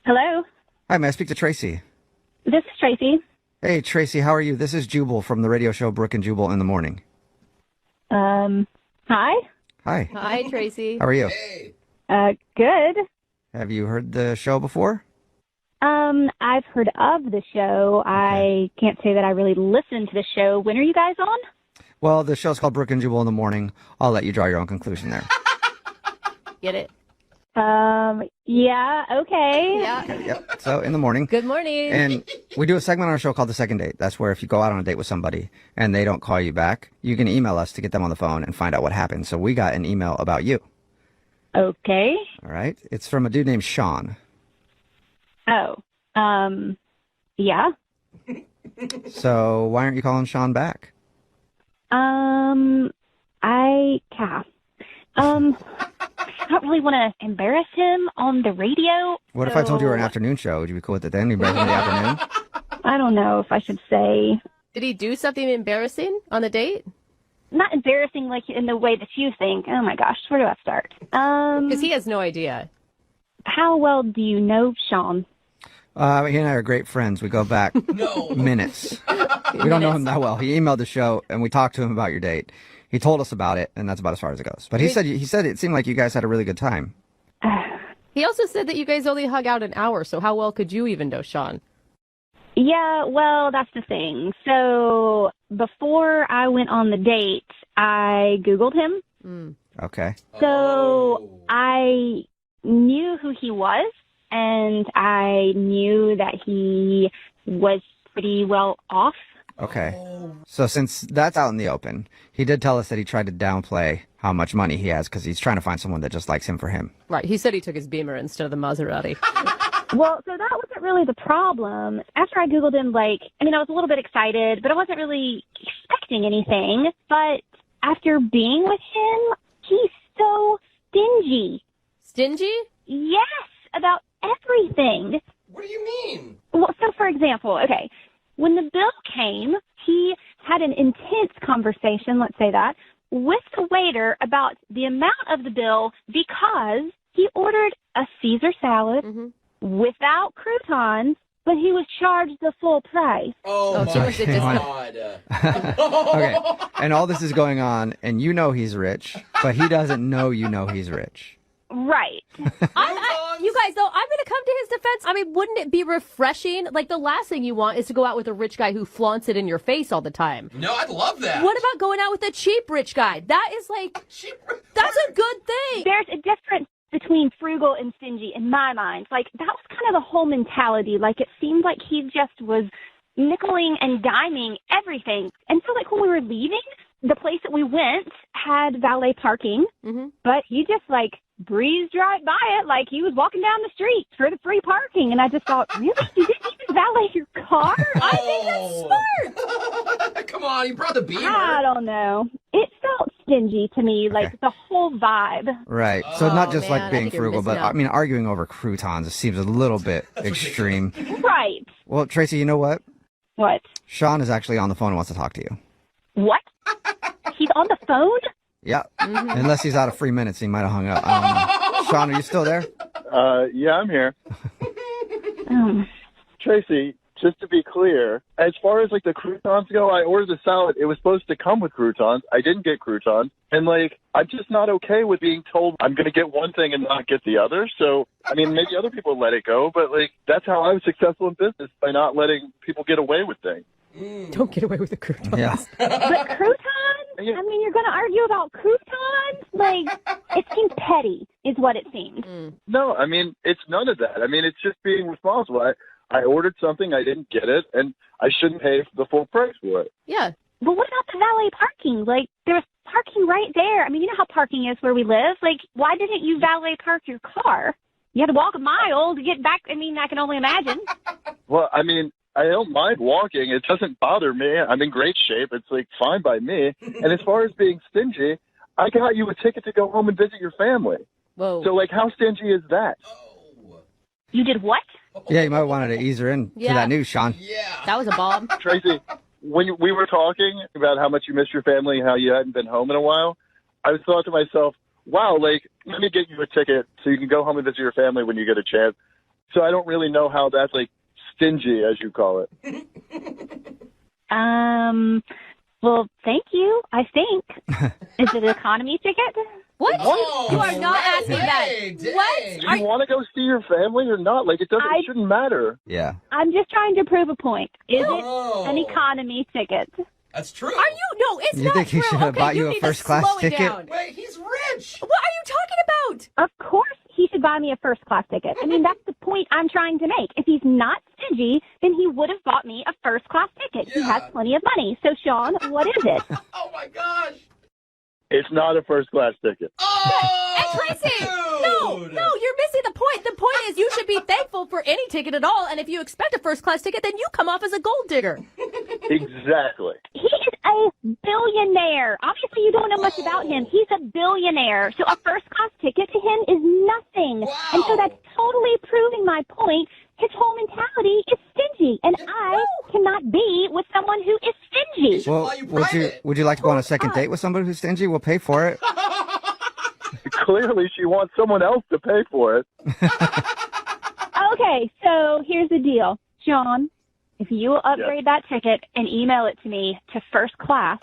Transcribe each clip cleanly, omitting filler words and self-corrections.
Hello. Hi, may I speak to Tracy? This is Tracy. Hey, Tracy, how are you? This is Jubal from the radio show Brooke and Jubal in the morning. Hi. Hi. Hi, Tracy. How are you? Good. Have you heard the show before? I've heard of the show. I can't say that I really listened to the show. When are you guys on? Well, the show's called Brooke and Jubal in the morning. I'll let you draw your own conclusion there. Get it? Yeah, okay. Yeah. Yep. So, in the morning. Good morning. And we do a segment on our show called The Second Date. That's where if you go out on a date with somebody and they don't call you back, you can email us to get them on the phone and find out what happened. So we got an email about you. Okay. All right. It's from a dude named Sean. Oh, yeah. So why aren't you calling Sean back? I don't really want to embarrass him on the radio. What if I told you were an afternoon show? Would you be cool with it then? You better in the afternoon? I don't know if I should say. Did he do something embarrassing on the date? Not embarrassing like in the way that you think. Oh my gosh, where do I start? Because he has no idea. How well do you know Sean? He and I are great friends. We go back minutes. We don't know him that well. He emailed the show, and we talked to him about your date. He told us about it, and that's about as far as it goes. But he said it seemed like you guys had a really good time. He also said that you guys only hung out an hour, so how well could you even know Sean? Yeah, well, that's the thing. So before I went on the date, I Googled him. Okay. So I knew who he was, and I knew that he was pretty well off. Okay. So since that's out in the open, he did tell us that he tried to downplay how much money he has because he's trying to find someone that just likes him for him. Right. He said he took his Beamer instead of the Maserati. Well, so that wasn't really the problem. After I Googled him, I was a little bit excited, but I wasn't really expecting anything. But after being with him, he's so stingy. Stingy? Yes, about everything. What do you mean? Well, so for example, okay, when the bill came, he had an intense conversation, let's say that, with the waiter about the amount of the bill because he ordered a Caesar salad without croutons, but he was charged the full price. Oh, so my was it just God. Okay. And all this is going on, and you know he's rich, but he doesn't know you know he's rich. Right. You guys, though, I'm going to come to his defense. I mean, wouldn't it be refreshing? Like, the last thing you want is to go out with a rich guy who flaunts it in your face all the time. No, I'd love that. What about going out with a cheap rich guy? That is that's a good thing. There's a difference between frugal and stingy in my mind. That was kind of the whole mentality. It seemed like he just was nickeling and diming everything. And so, when we were leaving, the place that we went had valet parking, but he just, breezed right by it like he was walking down the street for the free parking. And I just thought, really? You didn't even valet your car? I think that's smart. Come on, you brought the Beamer. I don't know. It felt stingy to me, the whole vibe. Right. So not just man, I being think you're frugal, but missing out. I mean, arguing over croutons, it seems a little bit extreme. Right. Well, Tracy, you know what? What? Sean is actually on the phone and wants to talk to you. What? He's on the phone? Yeah. Unless he's out of free minutes, he might have hung up. Sean, are you still there? Yeah, I'm here. Tracy, just to be clear, as far as the croutons go, I ordered the salad. It was supposed to come with croutons. I didn't get croutons. And I'm just not okay with being told I'm going to get one thing and not get the other. So, I mean, maybe other people let it go, but that's how I was successful in business, by not letting people get away with things. Don't get away with the croutons. Yeah. But croutons? I mean, you're going to argue about croutons? It seems petty is what it seems. No, I mean, it's none of that. I mean, it's just being responsible. I ordered something, I didn't get it, and I shouldn't pay the full price for it. Yeah. But what about the valet parking? There's parking right there. I mean, you know how parking is where we live. Why didn't you valet park your car? You had to walk a mile to get back. I mean, I can only imagine. Well, I mean, I don't mind walking. It doesn't bother me. I'm in great shape. It's fine by me. And as far as being stingy, I got you a ticket to go home and visit your family. Whoa. So how stingy is that? You did what? Yeah, you might have wanted to ease her in to that news, Sean. Yeah. That was a bomb. Tracy, when we were talking about how much you missed your family and how you hadn't been home in a while, I thought to myself, wow, let me get you a ticket so you can go home and visit your family when you get a chance. So I don't really know how that's like stingy, as you call it. Well, thank you, I think. Is it an economy ticket? What? Oh, You are not asking that. dang. What? Do you want to go see your family or not? Like, it shouldn't matter. Yeah. I'm just trying to prove a point. Is Oh. it an economy ticket? That's true. Are you? No, it's You not think he true. should have Okay, bought you a need to first-class slow it ticket? down. Wait, he's rich. What are you talking about? Of course he should buy me a first-class ticket. I mean, that's the point I'm trying to make. If he's not stingy, then he would have bought me a first-class ticket. He has plenty of money. So, Sean, what is it? Oh, my gosh. It's not a first-class ticket. Oh, And Tracy, no, dude. you're missing the point. The point is you should be thankful for any ticket at all, and if you expect a first-class ticket, then you come off as a gold digger. Exactly. He is a billionaire. Obviously, you don't know much about him. He's a billionaire. So a first-class ticket to him is nothing. Wow. And so that's totally proving my point. His whole mentality is stingy, and I cannot be with someone who is stingy. Well, Why you private? would you like to go on a second date with somebody who's stingy? We'll pay for it. Clearly, she wants someone else to pay for it. Okay, so here's the deal. Sean, if you will upgrade that ticket and email it to me to first class,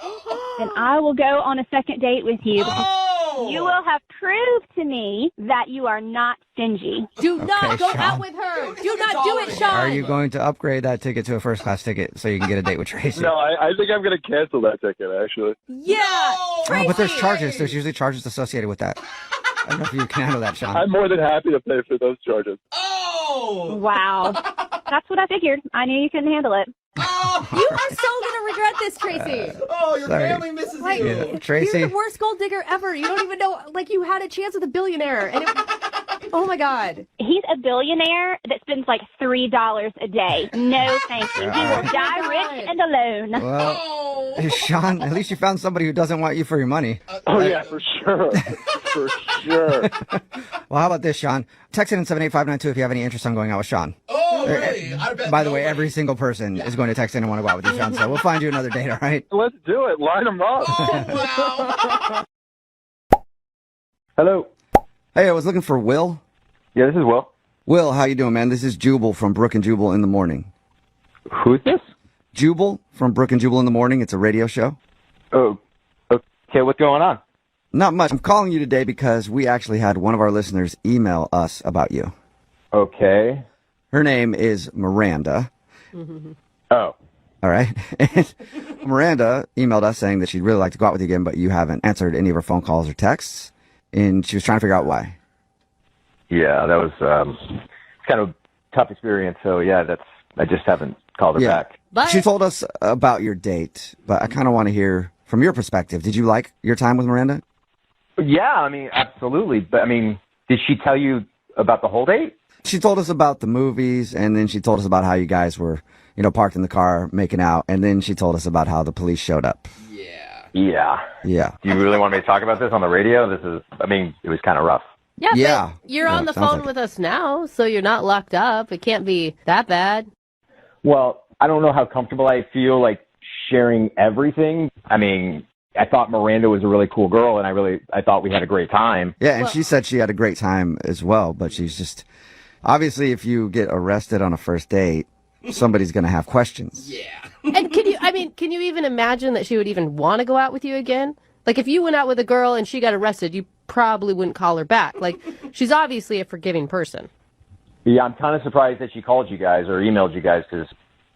then I will go on a second date with you. Oh. You will have proved to me that you are not stingy. Do not go Sean. out with her. Dude, Do not do it, it's Sean. Are you going to upgrade that ticket to a first-class ticket so you can get a date with Tracy? No, I think I'm going to cancel that ticket, actually. Yeah. Oh, Tracy. but there's charges. There's usually charges associated with that. I don't know if you can handle that, Sean. I'm more than happy to pay for those charges. Oh. Wow. That's what I figured. I knew you couldn't handle it. Oh. You are so going to regret this, Tracy. Oh, your Sorry. family misses Like, you. Yeah. Tracy? You're the worst gold digger ever. You don't even know, like, you had a chance with a billionaire. And oh, my God. He's a billionaire that spends like $3 a day. No, thank you. He will die rich and alone. Well, Oh. Sean, at least you found somebody who doesn't want you for your money. Oh, yeah, for sure. For sure. Well, how about this, Sean? Text in 78592 if you have any interest on going out with Sean. Oh, really? I bet By the way, nobody. every single person is going to text in and want to go out with you, Sean. So we'll find you another date, all right? Let's do it. Line them up. Oh, wow. Hello. Hey, I was looking for Will. Yeah, this is Will. Will, how you doing, man? This is Jubal from Brooke and Jubal in the Morning. Who's this? Jubal from Brooke and Jubal in the Morning. It's a radio show. Oh, okay. What's going on? Not much. I'm calling you today because we actually had one of our listeners email us about you. Okay. Her name is Miranda. Oh. All right. And Miranda emailed us saying that she'd really like to go out with you again, but you haven't answered any of her phone calls or texts. And she was trying to figure out why. Yeah, that was kind of a tough experience. So yeah, I just haven't called her Yeah. back. But She told us about your date, but I kind of want to hear from your perspective. Did you like your time with Miranda? Yeah, I mean, absolutely. But I mean, did she tell you about the whole date? She told us about the movies, and then she told us about how you guys were, parked in the car making out, and then she told us about how the police showed up. Yeah. Yeah. Yeah. Do you really want me to talk about this on the radio? It was kind of rough. yeah, Yeah. but you're Yeah, on the sounds phone like with us now, so you're not locked up. It can't be that bad. Well, I don't know how comfortable I feel like sharing everything. I mean, I thought Miranda was a really cool girl, and I thought we had a great time. Yeah, and Well- she said she had a great time as well, but she's just, obviously, if you get arrested on a first date, somebody's going to have questions. Yeah. And can you even imagine that she would even want to go out with you again? Like, if you went out with a girl and she got arrested, you probably wouldn't call her back. Like, she's obviously a forgiving person. Yeah, I'm kind of surprised that she called you guys or emailed you guys because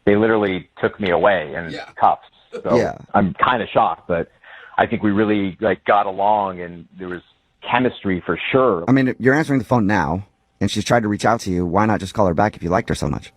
they literally took me away in Yeah. cuffs. So Yeah. I'm kind of shocked, but I think we really got along and there was chemistry for sure. I mean, you're answering the phone now, and she's tried to reach out to you. Why not just call her back if you liked her so much?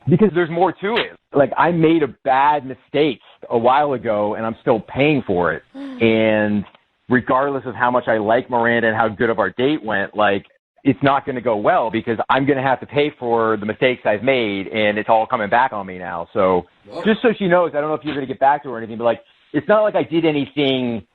Because there's more to it. Like, I made a bad mistake a while ago and I'm still paying for it. And regardless of how much I like Miranda and how good of our date went, like, it's not going to go well because I'm going to have to pay for the mistakes I've made and it's all coming back on me now. So just so she knows, I don't know if you're going to get back to her or anything, but like, it's not like I did anything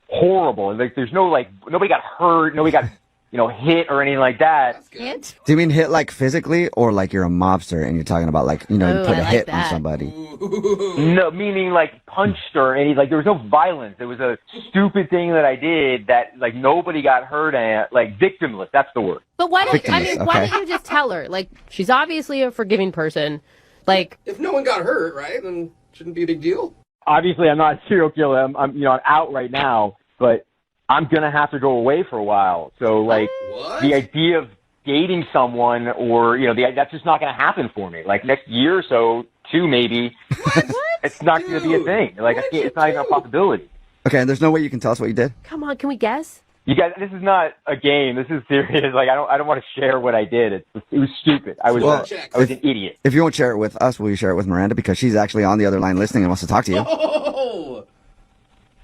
horrible. Like, there's no, like, nobody got hurt. Nobody got hit or anything like that. Hit? Do you mean hit like physically, or like you're a mobster and you're talking about like, you Oh, put I a like hit on that. somebody? No, meaning like punched or any, like there was no violence. It was a stupid thing that I did that like nobody got hurt at, like victimless. That's the word. But why don't Victimless, why okay. don't you just tell her? Like, she's obviously a forgiving person. Like, If no one got hurt, right, then shouldn't be a big deal. Obviously, I'm not a serial killer. I'm out right now, but I'm gonna have to go away for a while. So like What? the idea of dating someone or that's just not gonna happen for me. Like next year or so, 2 maybe. It's not gonna be a thing. Like it's not even a possibility. Okay, and there's no way you can tell us what you did? come on, can we guess? You guys, this is not a game. This is serious. Like I don't want to share what I did. It was stupid. I was Well, I was an idiot. If you won't share it with us, will you share it with Miranda? Because she's actually on the other line listening and wants to talk to you. Oh!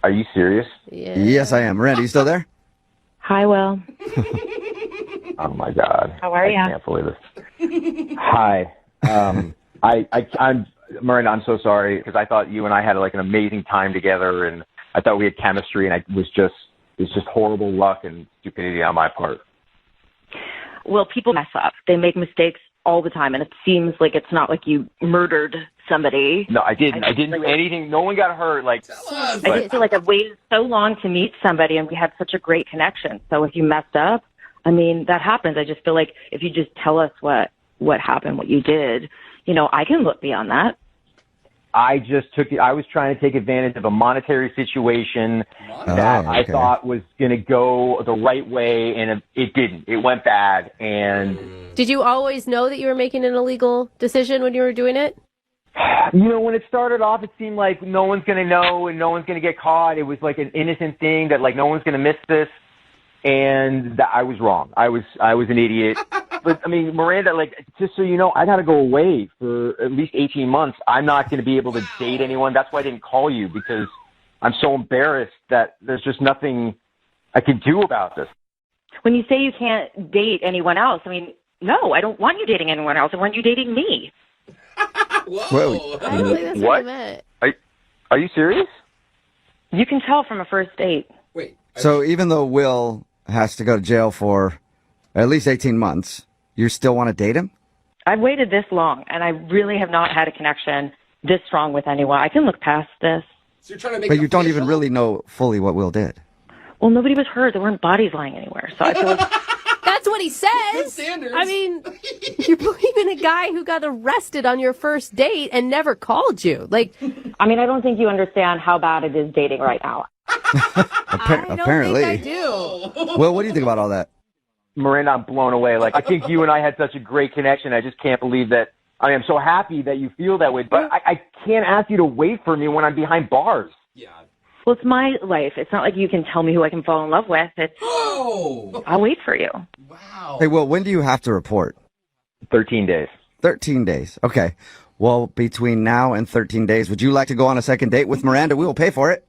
Are you serious? Yeah. Yes, I am. Miranda, you still there? Hi, Will. Oh my God. How are ya? I can't believe this. Hi. I'm Miranda. I'm so sorry because I thought you and I had like an amazing time together, and I thought we had chemistry, and it's just horrible luck and stupidity on my part. Well, people mess up. They make mistakes all the time, and it seems like it's not like you murdered somebody. No, I didn't. I didn't do anything. No one got hurt. Like, I just feel like I've waited so long to meet somebody, and we had such a great connection. So if you messed up, I mean, that happens. I just feel like if you just tell us what happened, what you did, I can look beyond that. I was trying to take advantage of a monetary situation that I thought was going to go the right way, and it didn't. It went bad. And Did you always know that you were making an illegal decision when you were doing it? when it started off, it seemed like no one's going to know and no one's going to get caught. It was like an innocent thing that like no one's going to miss this. And I was wrong. I was an idiot. But I mean, Miranda, like, just so you know, I got to go away for at least 18 months. I'm not going to be able to date anyone. That's why I didn't call you, because I'm so embarrassed that there's just nothing I can do about this. When you say you can't date anyone else, I mean, no, I don't want you dating anyone else. I want you dating me. Whoa. I don't think that's what What? I meant. Are you serious? You can tell from a first date. Wait. So even though Will has to go to jail for at least 18 months, you still want to date him? I've waited this long, and I really have not had a connection this strong with anyone. I can look past this. So you're trying to make But it you don't even official? really know fully what Will did. Well, nobody was hurt. There weren't bodies lying anywhere. So I feel like That's what he says. Good standards. I mean, you're believing a guy who got arrested on your first date and never called you. Like, I don't think you understand how bad it is dating right now. I don't Apparently. think I do. Will, what do you think about all that? Miranda, I'm blown away. Like, I think you and I had such a great connection. I just can't believe that. I mean, I'm so happy that you feel that way, but I can't ask you to wait for me when I'm behind bars. Yeah. Well, it's my life. It's not like you can tell me who I can fall in love with. Oh! I'll wait for you. Wow. Hey, Will, when do you have to report? 13 days. 13 days. Okay. Well, between now and 13 days, would you like to go on a second date with Miranda? We will pay for it.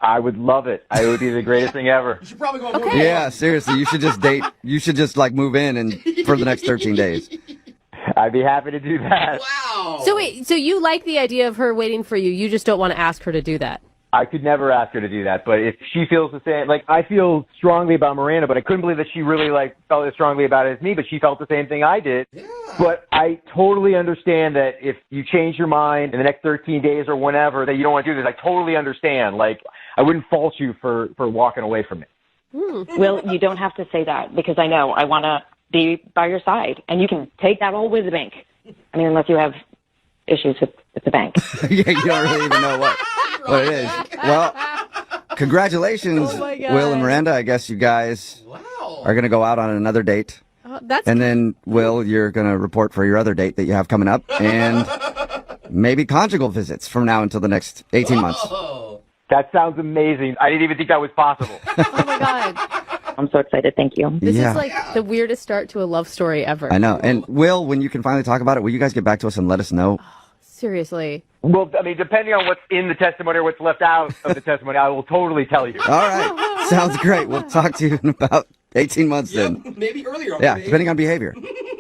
I would love it. It would be the greatest thing ever. You should probably go on more Okay. Yeah, seriously. You should just date. You should just like move in and for the next 13 days. I'd be happy to do that. Wow. So wait, so you like the idea of her waiting for you. You just don't want to ask her to do that. I could never ask her to do that, but if she feels the same, like I feel strongly about Miranda, but I couldn't believe that she really like felt as strongly about it as me, but she felt the same thing I did. Yeah. But I totally understand that if you change your mind in the next 13 days or whenever that you don't want to do this, I totally understand. Like I wouldn't fault you for walking away from me. Well, you don't have to say that because I know I want to be by your side, and you can take that all with the bank. I mean, unless you have issues with the bank. Yeah, you don't really even know what it is. Well, congratulations, Oh my God. Will and Miranda. I guess you guys Wow. are going to go out on another date. That's And then, Will, you're going to report for your other date that you have coming up. And maybe conjugal visits from now until the next 18 months. Oh. That sounds amazing. I didn't even think that was possible. oh my God. I'm so excited. Thank you. This Yeah. is like the weirdest start to a love story ever. I know. And, Will, when you can finally talk about it, will you guys get back to us and let us know? Seriously. Well, I mean, depending on what's in the testimony or what's left out of the testimony, I will totally tell you. All right. Sounds great. We'll talk to you in about 18 months then. Yep, maybe earlier. Yeah, maybe. depending on behavior.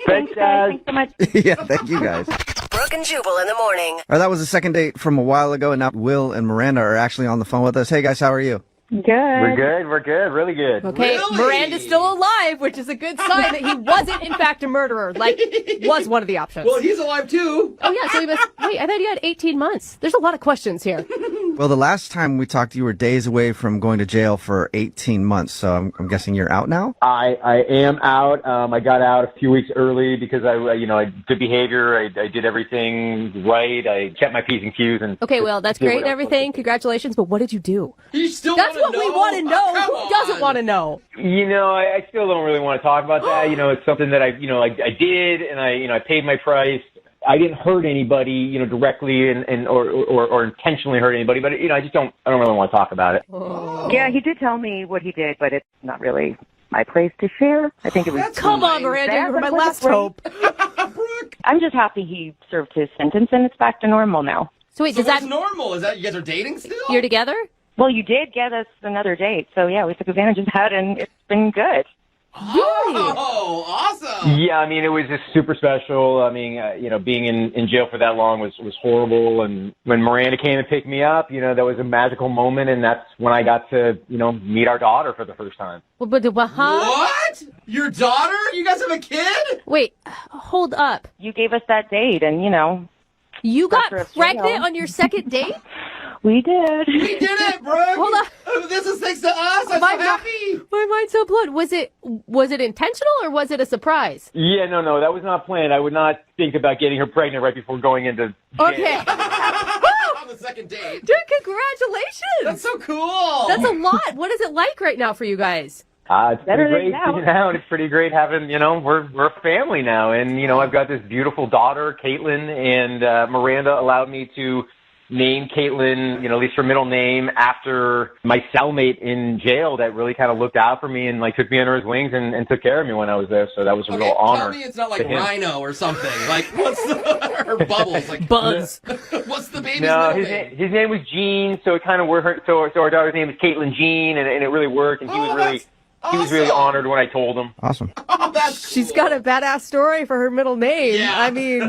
Thanks, guys. Thanks so much. Yeah, thank you guys. Brooke and Jubal in the morning. All right, that was a second date from a while ago, and now Will and Miranda are actually on the phone with us. Hey, guys, how are you? Good. We're good, really good. Okay, Really? Miranda's still alive, which is a good sign that he wasn't, in fact, a murderer. Like, was one of the options. Well, he's alive too. Oh, yeah, so he must... Wait, I thought he had 18 months. There's a lot of questions here. Well, the last time we talked, you were days away from going to jail for 18 months. So I'm guessing you're out now? I am out. I got out a few weeks early because I good behavior. I did everything right. I kept my P's and Q's. And Okay, well, that's great and everything. Congratulations, but what did you do? You still That's wanna what we know? want to know. Come Who doesn't on. want to know? I still don't really want to talk about that. It's something that I did, and I paid my price. I didn't hurt anybody, directly or intentionally hurt anybody, but I don't really want to talk about it. Yeah, he did tell me what he did, but it's not really my place to share. I think it was. Come on, Miranda, you were my last hope. Brooke. I'm just happy he served his sentence and it's back to normal now. So wait, So does that... what's normal? Is that you guys are dating still? You're together? Well, you did get us another date, so yeah, we took advantage of that, and it's been good. Oh, awesome. Yeah, it was just super special. Being in jail for that long was horrible. And when Miranda came and picked me up, that was a magical moment. And that's when I got to, meet our daughter for the first time. But, huh? What? Your daughter? You guys have a kid? Wait, hold up. You gave us that date, and, You got After a pregnant jail. on your second date? we did. We did it, Brooke. Hold on. This is thanks to us. I'm My so happy. My mind's so blown. Was it intentional or was it a surprise? Yeah, no, that was not planned. I would not think about getting her pregnant right before going into jail. Okay. On the second date. Dude, congratulations. That's so cool. That's a lot. What is it like right now for you guys? It's Better pretty than great being out. It's pretty great having, we're a family now. And, I've got this beautiful daughter, Caitlin, and Miranda allowed me to name Caitlin, at least her middle name, after my cellmate in jail that really kind of looked out for me and, took me under his wings and took care of me when I was there. So that was a real honor. Tell me it's not like to him. Rhino or something. Like, what's the... or Bubbles. Like, Buzz. What's the baby's No, middle name? his name was Gene, so it kind of worked. So our daughter's name is Caitlin Jean, and it really worked, and he was really... that's He was really awesome. honored when I told him. Awesome. Oh, that's cool. She's got a badass story for her middle name. Yeah. I mean,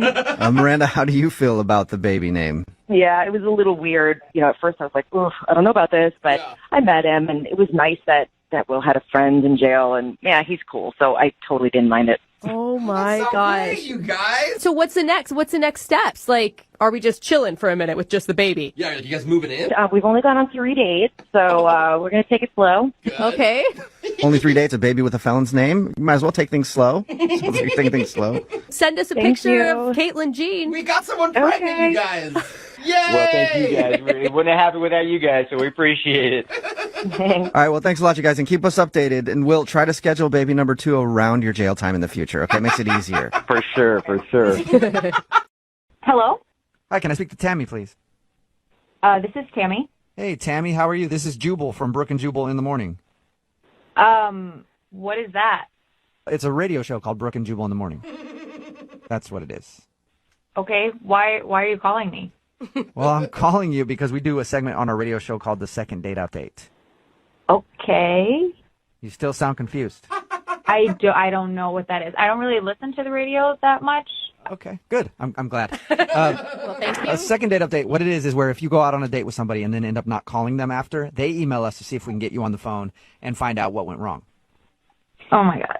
Miranda, how do you feel about the baby name? Yeah, it was a little weird. At first I was like, oof, I don't know about this, but Yeah. I met him, and it was nice that Will had a friend in jail, and yeah, he's cool, so I totally didn't mind it. oh my That's so gosh. great, you guys. So what's the next steps? Like, are we just chilling for a minute with just the baby? Yeah, you guys moving in? We've only gone on 3 dates, so we're going to take it slow. Good. Okay. Only 3 dates, a baby with a felon's name? You might as well take things slow. You're taking things slow. Send us a Thank picture you. of Caitlin Jean. We got someone pregnant, Okay. you guys. Yay! Well, thank you guys. It wouldn't have happened without you guys, so we appreciate it. All right, well, thanks a lot, you guys, and keep us updated. And we'll try to schedule baby number 2 around your jail time in the future, okay? Makes it easier. For sure. Hello? Hi, can I speak to Tammy, please? This is Tammy. Hey, Tammy, how are you? This is Jubal from Brooke and Jubal in the morning. What is that? It's a radio show called Brooke and Jubal in the morning. That's what it is. Okay, why are you calling me? Well, I'm calling you because we do a segment on our radio show called The Second Date Update. Okay. You still sound confused. I don't know what that is. I don't really listen to the radio that much. Okay, good. I'm glad. Well, thank you. A second date update, what it is where if you go out on a date with somebody and then end up not calling them after, they email us to see if we can get you on the phone and find out what went wrong. Oh my God.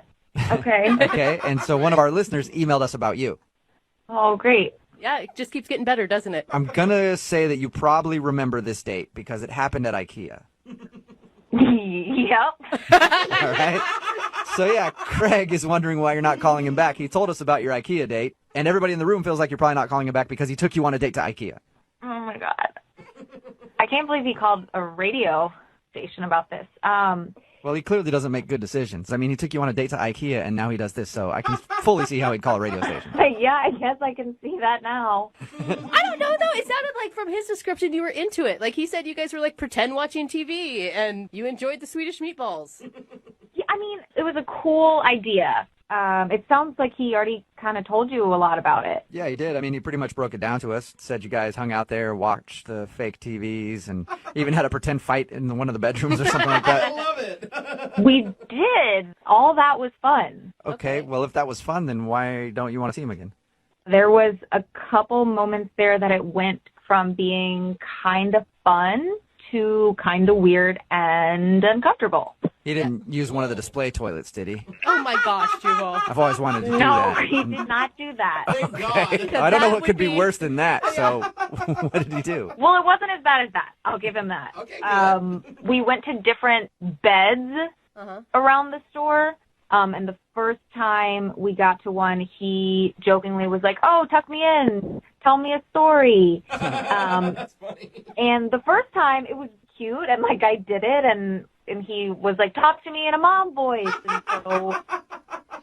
Okay. Okay, and so one of our listeners emailed us about you. Oh, great. Yeah, it just keeps getting better, doesn't it? I'm going to say that you probably remember this date because it happened at IKEA. Yep. All right? So yeah, Craig is wondering why you're not calling him back. He told us about your IKEA date, and everybody in the room feels like you're probably not calling him back because he took you on a date to IKEA. Oh my God. I can't believe he called a radio station about this. Well, he clearly doesn't make good decisions. I mean, he took you on a date to IKEA, and now he does this, so I can fully see how he'd call a radio station. Yeah, I guess I can see that now. I don't know, though. It sounded like from his description you were into it. Like, he said you guys were, like, pretend watching TV, and you enjoyed the Swedish meatballs. Yeah, I mean, it was a cool idea. It sounds like he already kind of told you a lot about it. Yeah, he did. I mean, he pretty much broke it down to us. Said you guys hung out there, watched the fake TVs, and even had a pretend fight in one of the bedrooms or something like I that. love it. We did. All that was fun. Okay, well, if that was fun, then why don't you want to see him again? There was a couple moments there that it went from being kind of fun to kind of weird and uncomfortable. He didn't use one of the display toilets, did he? Oh my gosh, Jubal. I've always wanted to do No, that. he did not do that. Thank God. I don't know that what could be would be- worse than that, so what did he do? Well, it wasn't as bad as that. I'll give him that. Okay, good. We went to different beds around the store. And the first time we got to one, he jokingly was like, "Oh, tuck me in. Tell me a story." That's funny. And the first time it was cute, and like I did it, and he was like, "Talk to me in a mom voice." And so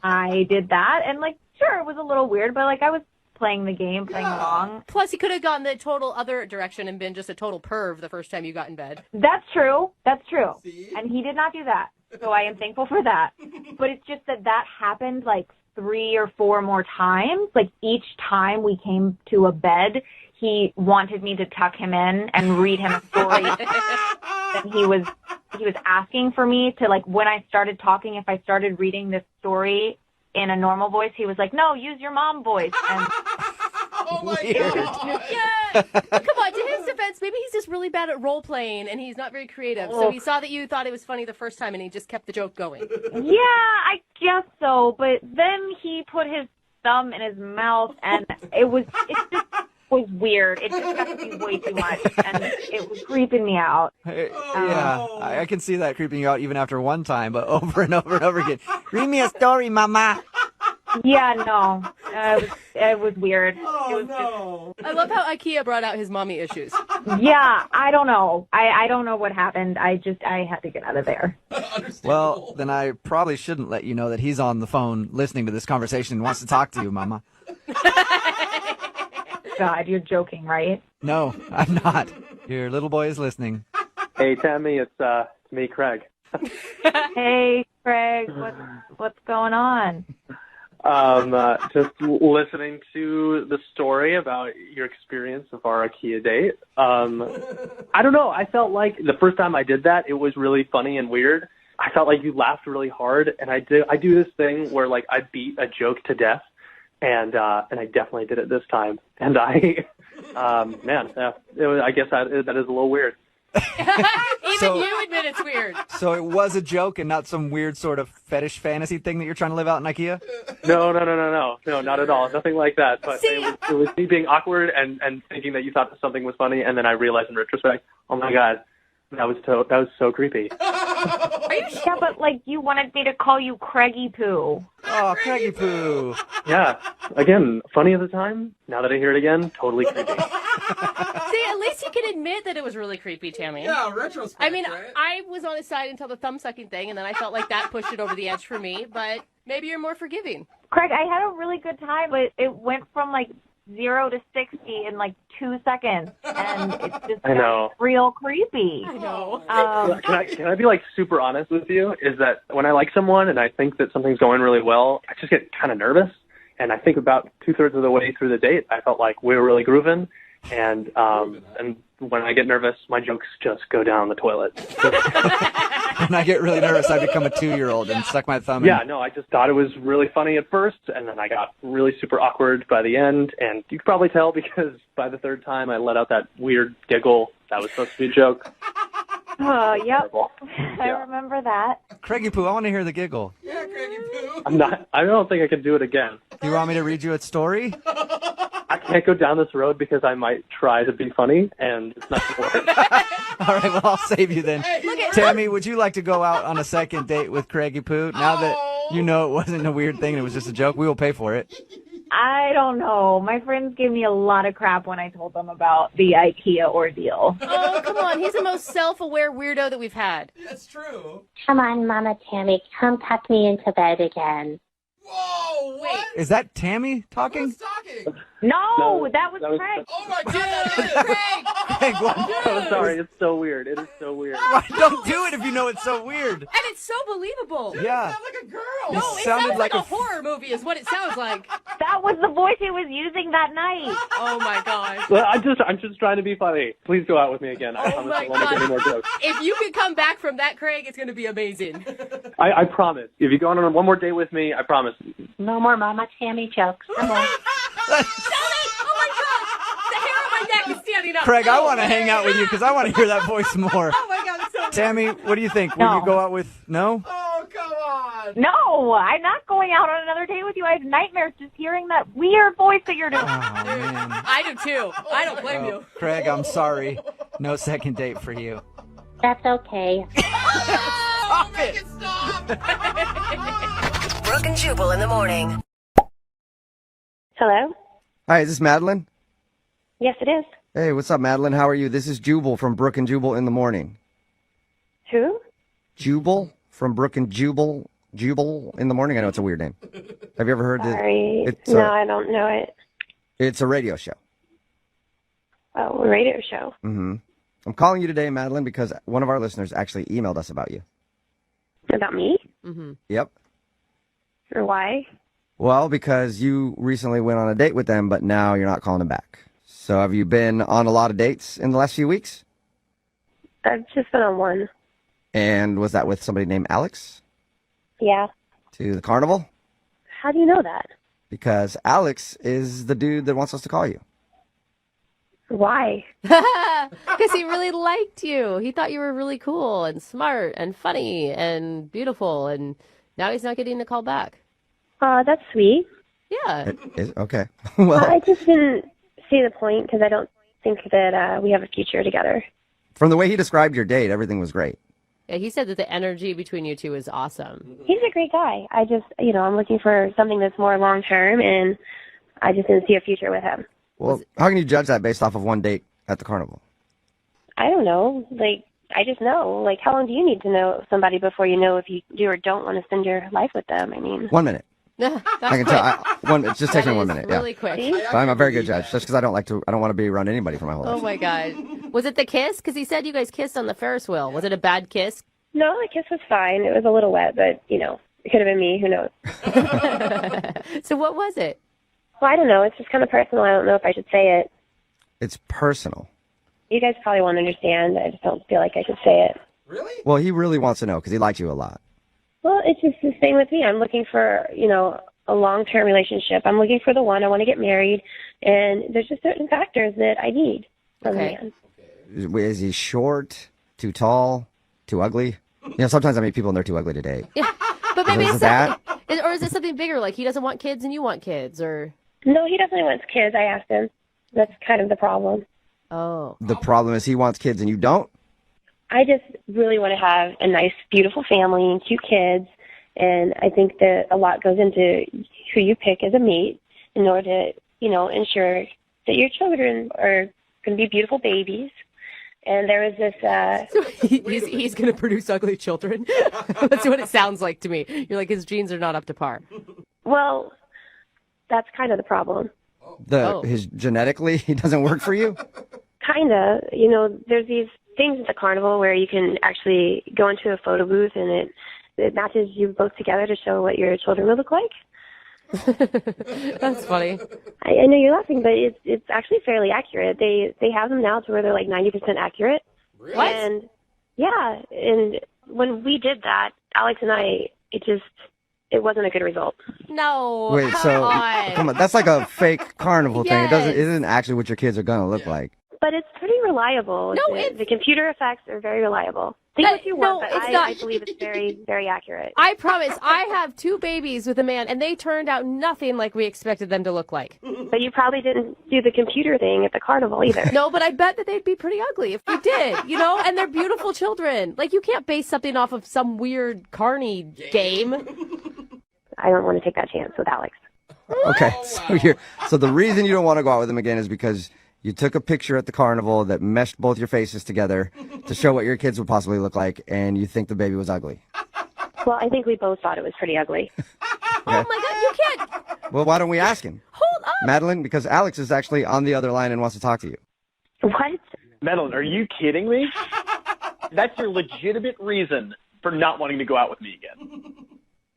I did that, and like, sure, it was a little weird, but like I was playing the game, playing along. Plus, he could have gone the total other direction and been just a total perv the first time you got in bed. That's true. That's true. See? And he did not do that. So I am thankful for that. But it's just that happened like 3 or 4 more times. Like each time we came to a bed, he wanted me to tuck him in and read him a story. And he was asking for me to, like, when I started talking, if I started reading this story in a normal voice, he was like, "No, use your mom voice." And Oh my God. Yeah. Come on, to his defense, maybe he's just really bad at role playing and he's not very creative. So he saw that you thought it was funny the first time and he just kept the joke going. yeah, I guess so. But then he put his thumb in his mouth, and it just was weird. It just got to be way too much, and it was creeping me out. Yeah, I can see that creeping you out even after one time, but over and over and over again. Read me a story, mama. Yeah, no, it was weird. Oh, It was no. I love how IKEA brought out his mommy issues. yeah, I don't know. I don't know what happened. I had to get out of there. Understandable. Well, then I probably shouldn't let you know that he's on the phone listening to this conversation and wants to talk to you, mama. God, you're joking, right? No, I'm not. Your little boy is listening. Hey, Tammy, it's me, Craig. Hey, Craig, what's going on? Just listening to the story about your experience of our IKEA date. I don't know. I felt like the first time I did that, it was really funny and weird. I felt like you laughed really hard, and I do this thing where like I beat a joke to death, and I definitely did it this time. And I guess that is a little weird. Even you admit it's weird. So it was a joke and not some weird sort of fetish fantasy thing that you're trying to live out in IKEA? No, not at all. Nothing like that. But it was me being awkward and thinking that you thought something was funny, and then I realized in retrospect, oh my God, that was so creepy. Are you sure? Yeah, but like you wanted me to call you Craigie Poo. Oh, Craigie Poo. Yeah. Again, funny at the time. Now that I hear it again, totally creepy. See, at least you can admit that it was really creepy, Tammy. Yeah, retrospect, I mean, right? I was on his side until the thumb-sucking thing, and then I felt like that pushed it over the edge for me, but maybe you're more forgiving. Craig, I had a really good time, but it went from like 0 to 60 in like 2 seconds, and it just I know. got real creepy. I know. Can I be like super honest with you? Is that when I like someone and I think that something's going really well, I just get kind of nervous. And I think about 2/3 of the way through the date, I felt like we were really grooving. And when I get nervous, my jokes just go down the toilet. When I get really nervous, I become a 2-year-old and suck my thumb in. Yeah, no, I just thought it was really funny at first, and then I got really super awkward by the end. And you can probably tell because by the 3rd time, I let out that weird giggle that was supposed to be a joke. Oh, yep. Terrible. I remember that. Craigie Poo, I want to hear the giggle. Yeah, Craigie Poo. I don't think I can do it again. Do you want me to read you a story? I can't go down this road because I might try to be funny, and it's not going to work. All right, well, I'll save you then. Tammy, would you like to go out on a second date with Craigie Poo? Now that you know it wasn't a weird thing and it was just a joke, we will pay for it. I don't know. My friends gave me a lot of crap when I told them about the IKEA ordeal. Oh, come on. He's the most self-aware weirdo that we've had. That's true. Come on, Mama Tammy, come tuck me into bed again. Whoa, what? Is that Tammy talking? Who's talking? No, that was Craig. Oh my God, that is Craig. Craig, what? I'm sorry, it's so weird. It is so weird. Don't do it if you know it's so weird. And it's so believable. Yeah. You sound like a girl. No, You it sounded sounds like like a a horror movie is what it sounds like. That was the voice he was using that night. Oh, my gosh. Well, I'm just trying to be funny. Please go out with me again. I Oh, promise my I won't make any God. more jokes. If you could come back from that, Craig, it's going to be amazing. I promise. If you go on one more date with me, I promise. No more Mama Tammy jokes. Come on. Oh, my God. The hair on my neck is standing up. Craig, I want to hang out with you because I want to hear that voice more. Oh my God, it's so Tammy, what do you think? Will you go out with, no? Oh, come on. No, I'm not going out on another date with you. I have nightmares just hearing that weird voice that you're doing. Oh, man. I do too. I don't blame you. Craig, I'm sorry. No second date for you. That's okay. Oh, make it stop. Brooke and Jubal in the morning. Hello? Hi, is this Madeline? Yes, it is. Hey, what's up, Madeline? How are you? This is Jubal from Brooke and Jubal in the morning. Who? Jubal from Brooke and Jubal. Jubal in the morning? I know it's a weird name. Have you ever heard Sorry. it? No, I don't know it. It's a radio show. Oh, a radio show. Mm-hmm. I'm calling you today, Madeline, because one of our listeners actually emailed us about you. About me? Mm-hmm. Yep. Or why? Well, because you recently went on a date with them, but now you're not calling them back. So have you been on a lot of dates in the last few weeks? I've just been on one. And was that with somebody named Alex? Yeah. To the carnival? How do you know that? Because Alex is the dude that wants us to call you. Why? Because he really liked you. He thought you were really cool and smart and funny and beautiful, and now he's not getting a call back. That's sweet. Yeah. Okay. Well, I just didn't see the point because I don't think that we have a future together. from the way he described your date, everything was great. Yeah, he said that the energy between you two is awesome. He's a great guy. I just, I'm looking for something that's more long term, and I just didn't see a future with him. Well, how can you judge that based off of one date at the carnival? I don't know. I just know. How long do you need to know somebody before you know if you do or don't want to spend your life with them? I mean, 1 minute. That's I can tell. It just takes me 1 minute. Really Yeah. quick. See? I'm a very good judge, just because I don't want to be around anybody for my whole life. Oh my God. Was it the kiss? Because he said you guys kissed on the Ferris wheel. Was it a bad kiss? no, the kiss was fine. It was a little wet, but, it could have been me. Who knows? So what was it? Well, I don't know. It's just kind of personal. I don't know if I should say it. It's personal. You guys probably won't understand. I just don't feel like I should say it. Really? Well, he really wants to know because he liked you a lot. Well, it's just the same with me. I'm looking for, a long-term relationship. I'm looking for the one. I want to get married, and there's just certain factors that I need from a man. Is he short, too tall, too ugly? Sometimes I meet people and they're too ugly to date. Yeah. But maybe Is it's that? or is it something bigger? Like he doesn't want kids and you want kids, or? No, he definitely wants kids. I asked him. That's kind of the problem. Oh. The problem is he wants kids and you don't? I just really want to have a nice, beautiful family and 2 kids. And I think that a lot goes into who you pick as a mate in order to, ensure that your children are going to be beautiful babies. And there was this... he's going to produce ugly children? That's what it sounds like to me. You're like, his genes are not up to par. Well, that's kind of the problem. His genetically, he doesn't work for you? Kind of. There's these things at the carnival where you can actually go into a photo booth and it matches you both together to show what your children will look like. That's funny. I know you're laughing, but it's actually fairly accurate. They have them now to where they're like 90% accurate. Really? What? And yeah, and when we did that, Alex and I, it wasn't a good result. No. Wait, come on. That's like a fake carnival thing. It Yes. isn't actually what your kids are going to look like. But it's pretty reliable. No, the computer effects are very reliable. Think what you want, but it's not. I believe it's very, very accurate. I promise. I have 2 babies with a man, and they turned out nothing like we expected them to look like. But you probably didn't do the computer thing at the carnival either. No, but I bet that they'd be pretty ugly if we did, and they're beautiful children. Like, you can't base something off of some weird carny game. I don't want to take that chance with Alex. Okay, so the reason you don't want to go out with him again is because you took a picture at the carnival that meshed both your faces together to show what your kids would possibly look like, and you think the baby was ugly. Well, I think we both thought it was pretty ugly. Oh my God, you can't. Well, why don't we ask him? Hold up. Madeline, because Alex is actually on the other line and wants to talk to you. What? Madeline, are you kidding me? That's your legitimate reason for not wanting to go out with me again.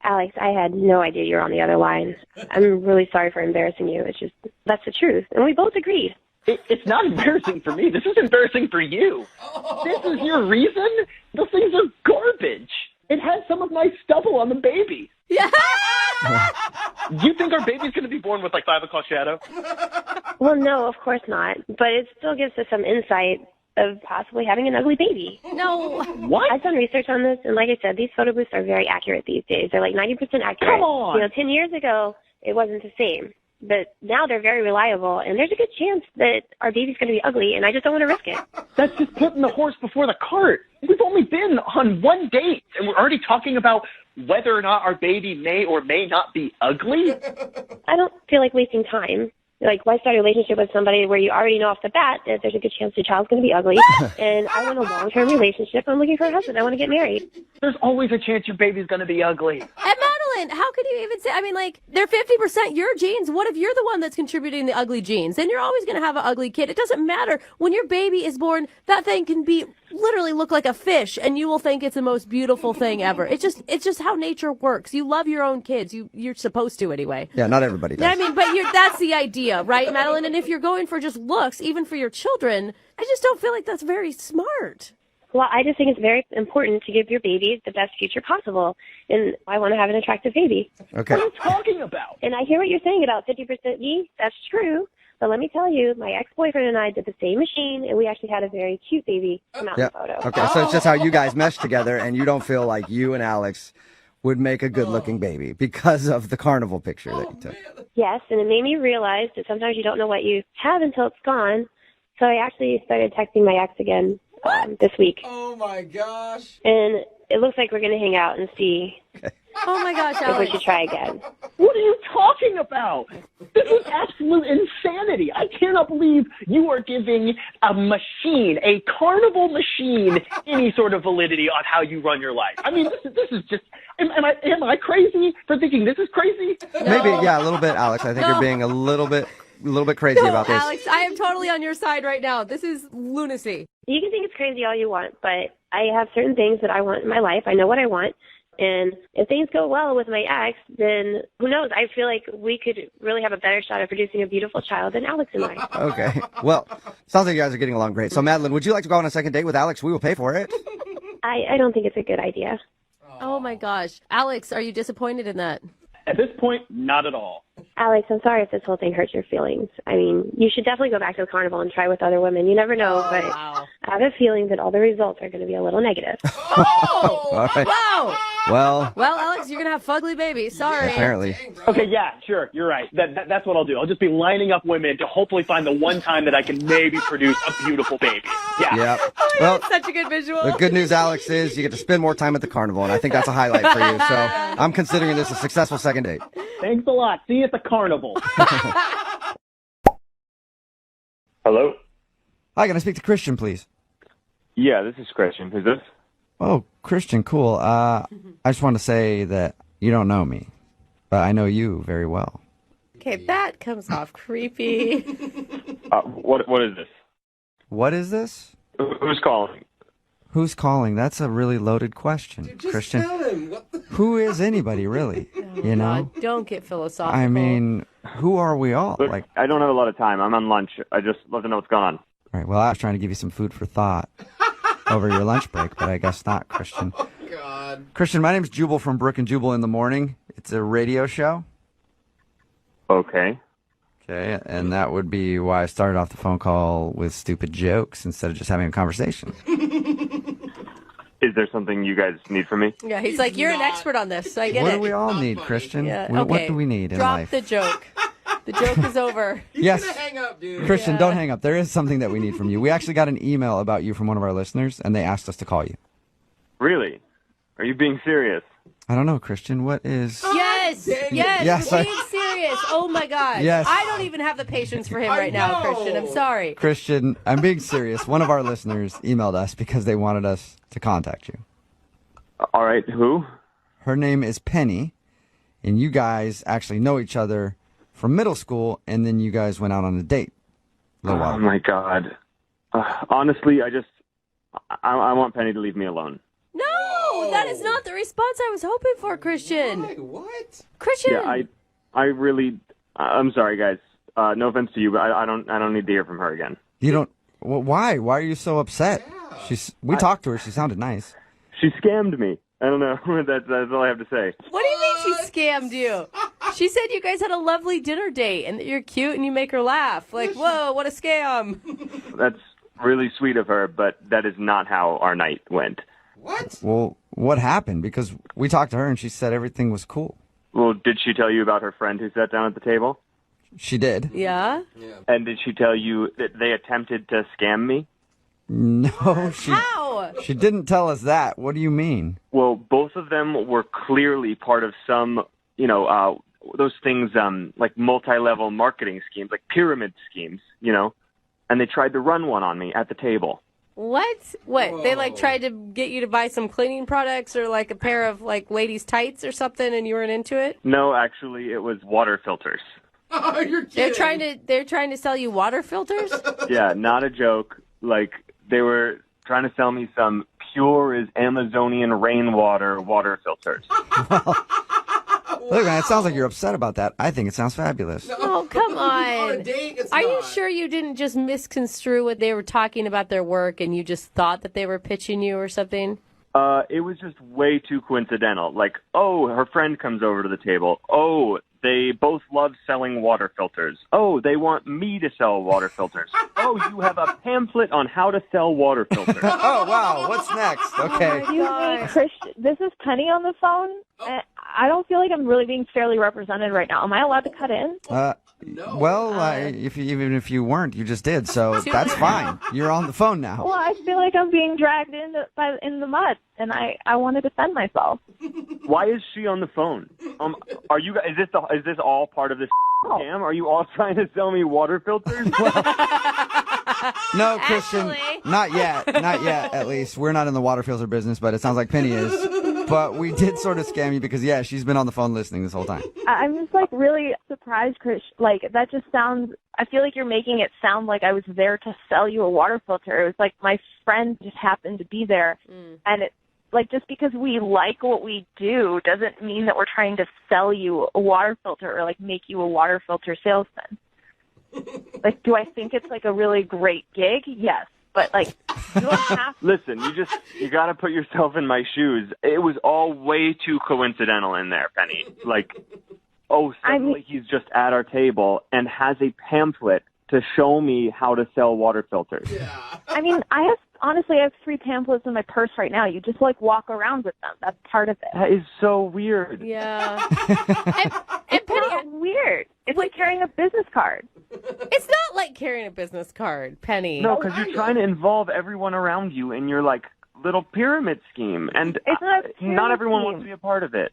Alex, I had no idea you were on the other line. I'm really sorry for embarrassing you. It's just, that's the truth. And we both agreed. It's not embarrassing for me. This is embarrassing for you. This is your reason? Those things are garbage. It has some of my stubble on the baby. Yeah. You think our baby's going to be born with 5 o'clock shadow? Well, no, of course not. But it still gives us some insight of possibly having an ugly baby. No. What? I've done research on this, and like I said, these photo booths are very accurate these days. They're like 90% accurate. Come on! 10 years ago, it wasn't the same. But now they're very reliable, and there's a good chance that our baby's going to be ugly, and I just don't want to risk it. That's just putting the horse before the cart. We've only been on one date, and we're already talking about whether or not our baby may or may not be ugly. I don't feel like wasting time. Like, why start a relationship with somebody where you already know off the bat that there's a good chance the child's going to be ugly? And I want a long-term relationship. I'm looking for a husband. I want to get married. There's always a chance your baby's going to be ugly. And Madeline, how could you even say, I mean, like, they're 50% your genes. What if you're the one that's contributing the ugly genes? Then you're always going to have an ugly kid. It doesn't matter. When your baby is born, that thing can be literally look like a fish, and you will think it's the most beautiful thing ever. It's just how nature works. You love your own kids. You're supposed to anyway. Yeah, not everybody does. I mean, but that's the idea, right, Madeline? And if you're going for just looks, even for your children, I just don't feel like that's very smart. Well, I just think it's very important to give your baby the best future possible, and I want to have an attractive baby. Okay. What are you talking about? And I hear what you're saying about 50% me. That's true. But let me tell you, my ex-boyfriend and I did the same machine, and we actually had a very cute baby come out in the photo. Okay, so it's just how you guys mesh together, and you don't feel like you and Alex would make a good-looking baby because of the carnival picture that you took. Yes, and it made me realize that sometimes you don't know what you have until it's gone. So I actually started texting my ex again this week. Oh, my gosh. And it looks like we're going to hang out and see Oh my gosh, if we Alex. should try again. What are you talking about? This is absolute insanity. I cannot believe you are giving a machine, a carnival machine, any sort of validity on how you run your life. I mean, this is just, am I crazy for thinking this is crazy? Maybe, yeah, a little bit, Alex. I think you're being a little bit crazy about this. Alex, I am totally on your side right now. This is lunacy. You can think it's crazy all you want, but I have certain things that I want in my life. I know what I want. And if things go well with my ex, then who knows? I feel like we could really have a better shot at producing a beautiful child than Alex and I. Okay. Well, sounds like you guys are getting along great. So, Madeline, would you like to go on a second date with Alex? We will pay for it. I don't think it's a good idea. Oh my gosh. Alex, are you disappointed in that? At this point, not at all. Alex, I'm sorry if this whole thing hurts your feelings. I mean, you should definitely go back to the carnival and try with other women. You never know, but I have a feeling that all the results are going to be a little negative. Oh! All right. Wow! Well, Alex, you're going to have fugly babies. Sorry. apparently. Okay, yeah, sure, you're right. That's what I'll do. I'll just be lining up women to hopefully find the one time that I can maybe produce a beautiful baby. Yeah. Yeah. Oh, Well, that's such a good visual. the good news, Alex, is you get to spend more time at the carnival, and I think that's a highlight for you. So I'm considering this a successful second date. Thanks a lot. See you at the carnival. Hello? Hi, can I speak to Christian, please? Yeah, this is Christian. Who's this? Oh, Christian, cool. I just want to say that you don't know me, but I know you very well. Okay, that comes off creepy. What is this? What is this? Who's calling? Who's calling? That's a really loaded question, Christian. Tell him. What the... Who is anybody, really? You know? Don't get philosophical. I mean, who are we all? Look, Like, I don't have a lot of time. I'm on lunch. I just love to know what's going on. right, well, I was trying to give you some food for thought over your lunch break, but I guess not, Christian. God. Christian, my name's Jubal from Brooke and Jubal in the Morning. It's a radio show. Okay. Okay, and that would be why I started off the phone call with stupid jokes instead of just having a conversation. Is there something you guys need from me? Yeah, he's like, you're an expert on this, so I get What it. do we all need, Christian? Yeah, What okay. do we need in Drop life? the joke. The joke is over. Yes. Hang up, dude. Christian, don't hang up. There is something that we need from you. We actually got an email about you from one of our listeners, and they asked us to call you. Really? Are you being serious? I don't know, Christian. What is... Yes, yes, Yes, we're being serious. Oh my gosh. Yes. I don't even have the patience for him right now, Christian. I'm sorry. Christian, I'm being serious. One of our listeners emailed us because they wanted us to contact you. All right, who? Her name is Penny, and you guys actually know each other from middle school, and then you guys went out on a date. A little while Oh ago. my God. Honestly, I want Penny to leave me alone. No, that is not the response I was hoping for, Christian. Wait, what? Christian. Yeah, I really, I'm sorry, guys. No offense to you, but I don't need to hear from her again. You don't... Well, why? Why are you so upset? We talked to her. She sounded nice. She scammed me. I don't know. That's all I have to say. What do you mean she scammed you? She said you guys had a lovely dinner date and that you're cute and you make her laugh. Like, whoa, what a scam. That's really sweet of her, but that is not how our night went. What? Well, what happened? Because we talked to her and she said everything was cool. Well, did she tell you about her friend who sat down at the table? She did. Yeah? And did she tell you that they attempted to scam me? No, How? she didn't tell us that. What do you mean? Well, both of them were clearly part of some, those things like multi-level marketing schemes, like pyramid schemes, and they tried to run one on me at the table. What? What? They tried to get you to buy some cleaning products or like a pair of ladies' tights or something and you weren't into it? No, actually, it was water filters. Oh, you're kidding. They're trying to sell you water filters? Yeah, not a joke. They were trying to sell me some pure as Amazonian rainwater water filters. Look, man, it sounds like you're upset about that. I think it sounds fabulous. Oh, come On a on. date, it's Are you not. sure you didn't just misconstrue what they were talking about their work and you just thought that they were pitching you or something? It was just way too coincidental. Her friend comes over to the table. Oh, they both love selling water filters. Oh, they want me to sell water filters. Oh, you have a pamphlet on how to sell water filters. Oh, wow. What's next? Okay. Excuse me, Christian. This is Penny on the phone. I don't feel like I'm really being fairly represented right now. Am I allowed to cut in? No. Well, even if you weren't, you just did, so that's fine. You're on the phone now. Well, I feel like I'm being dragged in the mud, and I want to defend myself. Why is she on the phone? Are you? Is this all part of this scam? Are you all trying to sell me water filters? No, Christian, Actually. not yet. Not yet, at least. We're not in the water filter business, but it sounds like Penny is. But we did sort of scam you because, yeah, she's been on the phone listening this whole time. I'm just really surprised, Chris. That just sounds. I feel like you're making it sound like I was there to sell you a water filter. It was like my friend just happened to be there, and it. Just because we like what we do doesn't mean that we're trying to sell you a water filter or make you a water filter salesman. Do I think it's a really great gig? Yes. But you don't have to. Listen, you got to put yourself in my shoes. It was all way too coincidental in there, Penny. Suddenly he's just at our table and has a pamphlet to show me how to sell water filters. Yeah. Honestly, I have 3 pamphlets in my purse right now. You just walk around with them. That's part of it. That is so weird. Yeah. It's not weird. It's like carrying a business card. It's not like carrying a business card, Penny. No, because you're trying to involve everyone around you in your little pyramid scheme, and It's not a pyramid not everyone scheme. wants to be a part of it.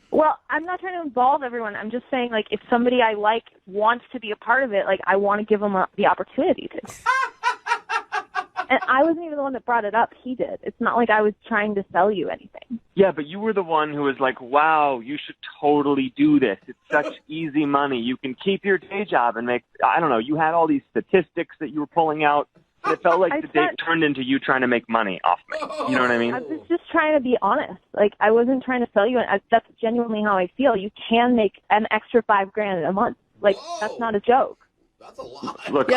Well, I'm not trying to involve everyone. I'm just saying, if somebody I like wants to be a part of it, I want to give them the opportunity to. And I wasn't even the one that brought it up. He did. It's not like I was trying to sell you anything. Yeah, but you were the one who was like, wow, you should totally do this. It's such easy money. You can keep your day job and make, I don't know, you had all these statistics that you were pulling out. It felt like the date turned into you trying to make money off me. You know what I mean? I was just trying to be honest. I wasn't trying to sell you. And that's genuinely how I feel. You can make an extra $5,000 a month. That's not a joke. That's a lot. Look,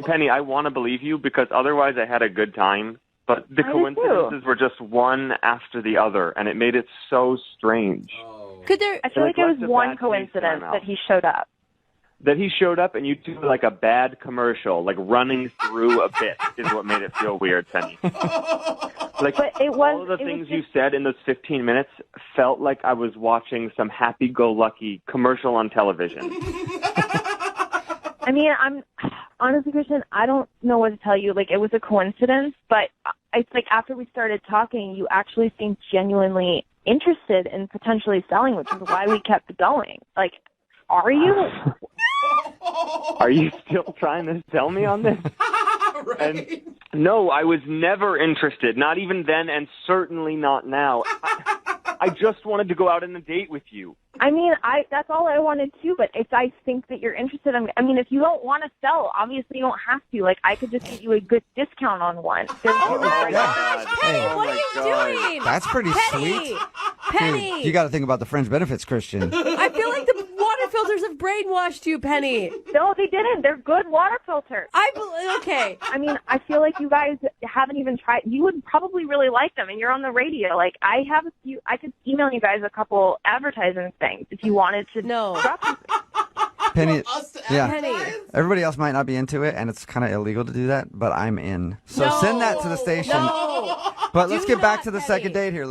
Penny, I want to believe you because otherwise I had a good time. But the coincidences were just one after the other, and it made it so strange. I feel like it was one coincidence that he showed up. That he showed up and you do a bad commercial, running through a bit is what made it feel weird, Penny. But all of the things you said in those 15 minutes felt like I was watching some happy-go-lucky commercial on television. I'm honestly, Christian, I don't know what to tell you. It was a coincidence, but it's after we started talking, you actually seemed genuinely interested in potentially selling, which is why we kept going. Are you? Are you still trying to sell me on this? Right. And no, I was never interested, not even then, and certainly not now. I just wanted to go out on a date with you. That's all I wanted to, but if I think that you're interested, if you don't want to sell, obviously you don't have to. I could just get you a good discount on one. Oh my gosh, Penny, what are you doing? That's pretty sweet. Penny! Dude, you got to think about the fringe benefits, Christian. I feel like the water filters have brainwashed you, Penny. No, they didn't. They're good water filters. Okay. I mean, I feel like you guys haven't even tried. You would probably really like them, and you're on the radio. Like, I have a few. I could email you guys a couple advertising things if you wanted to. No. Penny, yeah. Penny. Everybody else might not be into it, and it's kind of illegal to do that, but I'm in. So send that to the station. No. But let's get back to the second date here.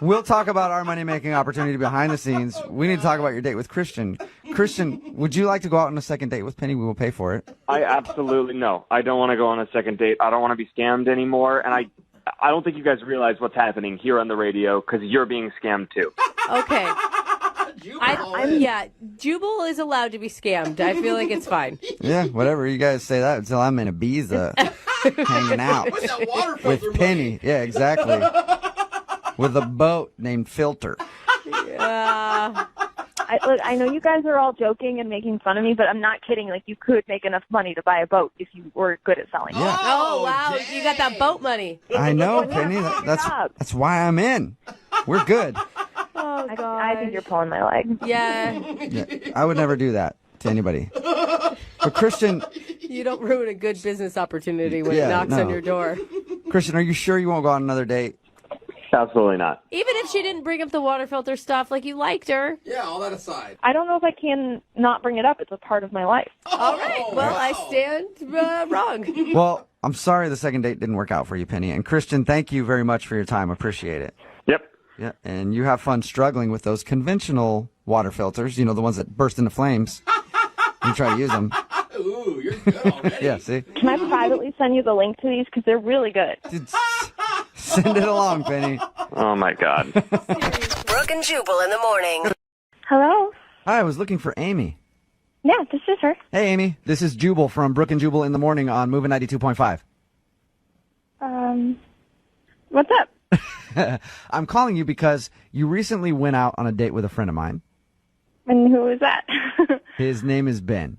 We'll talk about our money-making opportunity behind the scenes. We need to talk about your date with Christian. Christian, would you like to go out on a second date with Penny? We will pay for it. I absolutely no. I don't want to go on a second date. I don't want to be scammed anymore, and I don't think you guys realize what's happening here on the radio because you're being scammed too. Okay. Jubal is allowed to be scammed. I feel like it's fine. Yeah, whatever. You guys say that until I'm in Ibiza hanging out with Penny. Yeah, exactly. With a boat named Filter. Yeah. I know you guys are all joking and making fun of me, but I'm not kidding. Like, you could make enough money to buy a boat if you were good at selling. Yeah. Oh, wow. Dang. You got that boat money. I know, Penny. That's why I'm in. We're good. Oh, God. I think you're pulling my leg. Yeah. I would never do that to anybody. But Christian... You don't ruin a good business opportunity when it knocks on your door. Christian, are you sure you won't go on another date? Absolutely not. Even if she didn't bring up the water filter stuff, like you liked her. Yeah, all that aside. I don't know if I can not bring it up. It's a part of my life. All right. Well, I stand wrong. Well, I'm sorry the second date didn't work out for you, Penny. And Christian, thank you very much for your time. Appreciate it. Yep. Yeah, and you have fun struggling with those conventional water filters, the ones that burst into flames. You try to use them. Ooh, you're good already. Yeah, see? Can I privately send you the link to these? Because they're really good. Send it along, Penny. Oh, my God. Brooke and Jubal in the morning. Hello? Hi, I was looking for Amy. Yeah, this is her. Hey, Amy. This is Jubal from Brooke and Jubal in the morning on Moving 92.5. What's up? I'm calling you because you recently went out on a date with a friend of mine. And who is that? His name is Ben.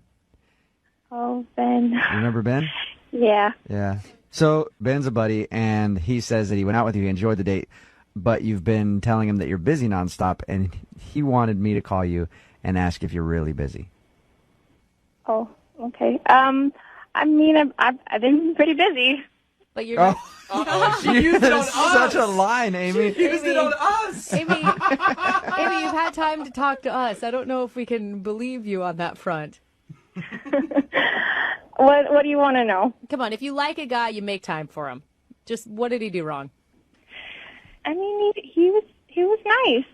Oh, Ben. You remember Ben? Yeah. Yeah. So Ben's a buddy, and he says that he went out with you, he enjoyed the date, but you've been telling him that you're busy nonstop, and he wanted me to call you and ask if you're really busy. Oh, okay. I mean, I've been pretty busy. But you're she used it on us. Such a line, Amy. She used it on us. Amy, you've had time to talk to us. I don't know if we can believe you on that front. What do you want to know? Come on, if you like a guy, you make time for him. Just what did he do wrong? I mean, he was nice.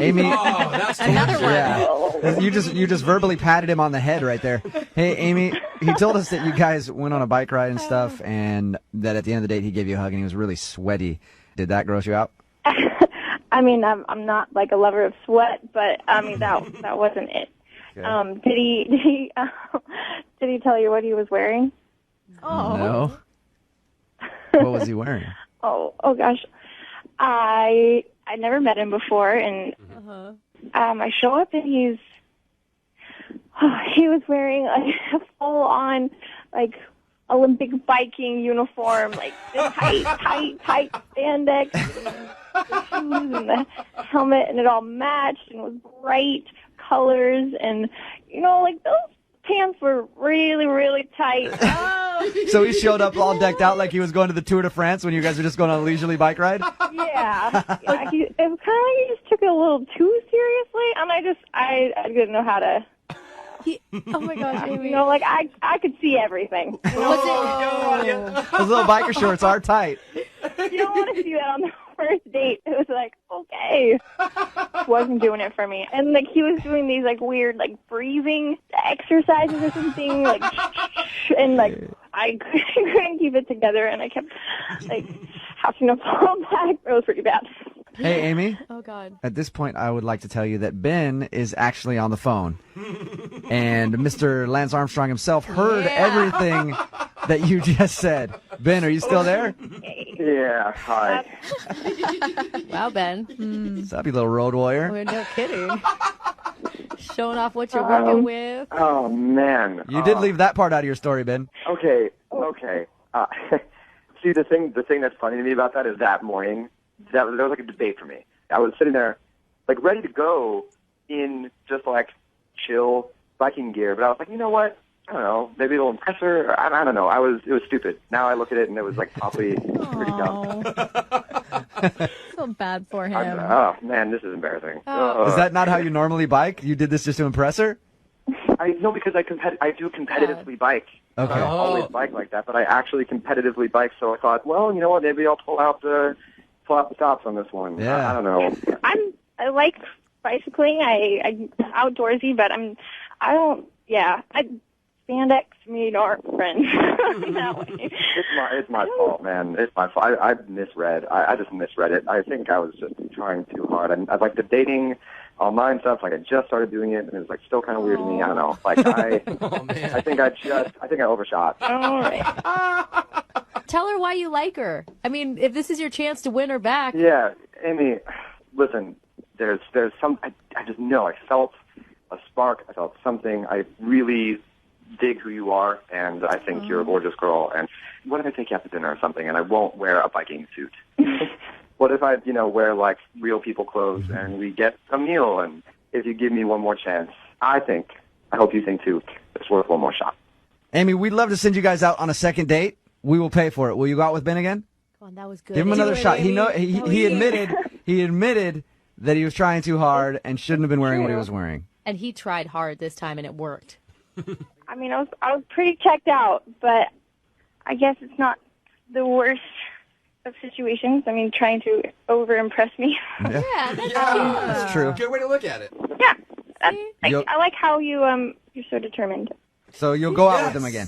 Amy, that's another one. Yeah. You just verbally patted him on the head right there. Hey, Amy, he told us that you guys went on a bike ride and stuff, and that at the end of the date he gave you a hug and he was really sweaty. Did that gross you out? I mean, I'm not like a lover of sweat, but I mean that wasn't it. Okay. Did he tell you what he was wearing? Oh no. What was he wearing? Oh gosh, I never met him before, and I show up and he was wearing like a full on like Olympic biking uniform, like this tight spandex, the shoes and the helmet, and it all matched and was bright colors, and like those pants were really, really tight. So he showed up all decked out like he was going to the Tour de France when you guys were just going on a leisurely bike ride? Yeah. It was kind of like he just took it a little too seriously, and I didn't know how to. Oh my gosh, Amy. Like I could see everything. Those little biker shorts are tight. You don't want to see that on the first date. It was like, okay. Wasn't doing it for me. And like he was doing these like weird like breathing exercises or something, like and like I couldn't keep it together, and I kept like having to fall back. It was pretty bad. Hey, Amy. Oh, God. At this point, I would like to tell you that Ben is actually on the phone. And Mr. Lance Armstrong himself heard everything that you just said. Ben, are you still there? Yeah, hi. Wow, Ben. What's up, you little road warrior? Oh, no kidding. Showing off what you're working with. Oh, man. You did leave that part out of your story, Ben. Okay. See, the thing that's funny to me about that is that morning, that was like a debate for me. I was sitting there, like, ready to go in just like chill biking gear. But I was like, you know what? I don't know. Maybe it'll impress her. Or, I don't know. It was stupid. Now I look at it and it was like probably pretty dumb. So bad for him. Oh man, this is embarrassing. Is that not how you normally bike? You did this just to impress her? No, because I do competitively bike. Okay. I don't always bike like that, but I actually competitively bike. So I thought, well, you know what? Maybe I'll pull out the stops on this one. Yeah. I don't know. I like bicycling. I'm outdoorsy, but spandex made our friends that way. It's my fault, man. It's my fault. I misread. I just misread it. I think I was just trying too hard. I like the dating online stuff. Like I just started doing it, and it was like still kind of weird to me. I don't know. Like I think I overshot. All right. Tell her why you like her. I mean, if this is your chance to win her back. Yeah, Amy. Listen, there's some. I just know. I felt a spark. I felt something. I really dig who you are, and I think you're a gorgeous girl. And what if I take you out to dinner or something, and I won't wear a biking suit? What if I, wear like real people clothes, and we get a meal? And if you give me one more chance, I hope you think too, it's worth one more shot. Amy, we'd love to send you guys out on a second date. We will pay for it. Will you go out with Ben again? Come on, that was good. Give him another shot. He admitted that he was trying too hard and shouldn't have been wearing what he was wearing. And he tried hard this time, and it worked. I mean, I was pretty checked out, but I guess it's not the worst of situations. I mean, trying to over-impress me. Yeah, that's true. Good way to look at it. Yeah. I like how you're so determined. So you'll go out with him again?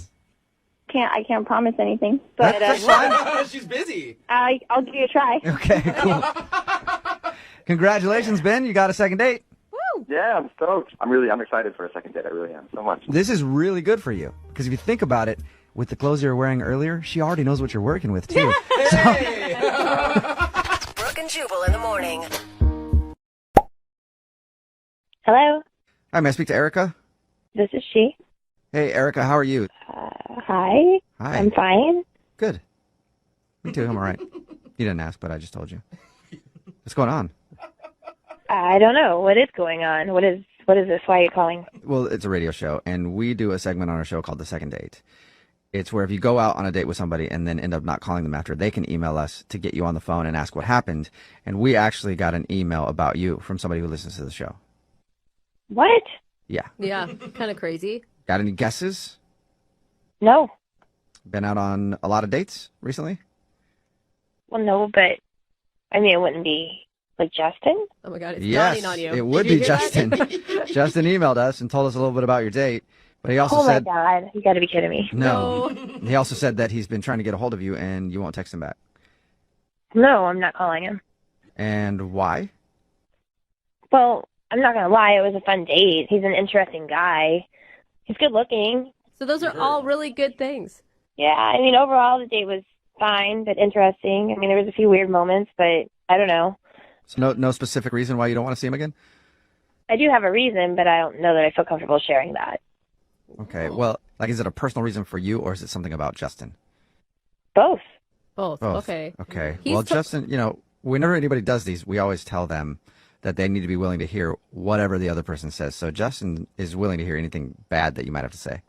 I can't promise anything, but She's busy. I'll give you a try. Okay, cool. Congratulations, Ben. You got a second date. Yeah, I'm stoked. I'm excited for a second date. I really am so much. This is really good for you because if you think about it, with the clothes you were wearing earlier, she already knows what you're working with too. Brooke and Jubal in the morning. Hello, Hi, may I speak to Erica? this is she. Hey, Erica, how are you? Hi. Hi. I'm fine. Good. Me too. I'm all right. You didn't ask, but I just told you. What's going on? I don't know. What is going on? What is this? Why are you calling? Well, it's a radio show, and we do a segment on our show called The Second Date. It's where if you go out on a date with somebody and then end up not calling them after, they can email us to get you on the phone and ask what happened. And we actually got an email about you from somebody who listens to the show. What? Yeah. Yeah, kind of crazy. Got any guesses? No. Been out on a lot of dates recently? Well, no, but I mean, it wouldn't be like Justin. Oh my God, it's Yes, dawning on you. it would Did you be hear Justin. that? Justin emailed us and told us a little bit about your date, but he also Oh said, my God, you got to be kidding me. no. He also said that he's been trying to get a hold of you and you won't text him back. No, I'm not calling him. And why? Well, I'm not gonna lie, it was a fun date. He's an interesting guy. He's good looking. So those are all really good things. Yeah, I mean, overall the date was fine, but interesting. I mean, there was a few weird moments, but I don't know. So no specific reason why you don't want to see him again? I do have a reason, but I don't know that I feel comfortable sharing that. Okay, well, like, is it a personal reason for you or is it something about Justin? Both. Both. Okay. Okay. He's Well, t- Justin, whenever anybody does these, we always tell them that they need to be willing to hear whatever the other person says. So Justin is willing to hear anything bad that you might have to say.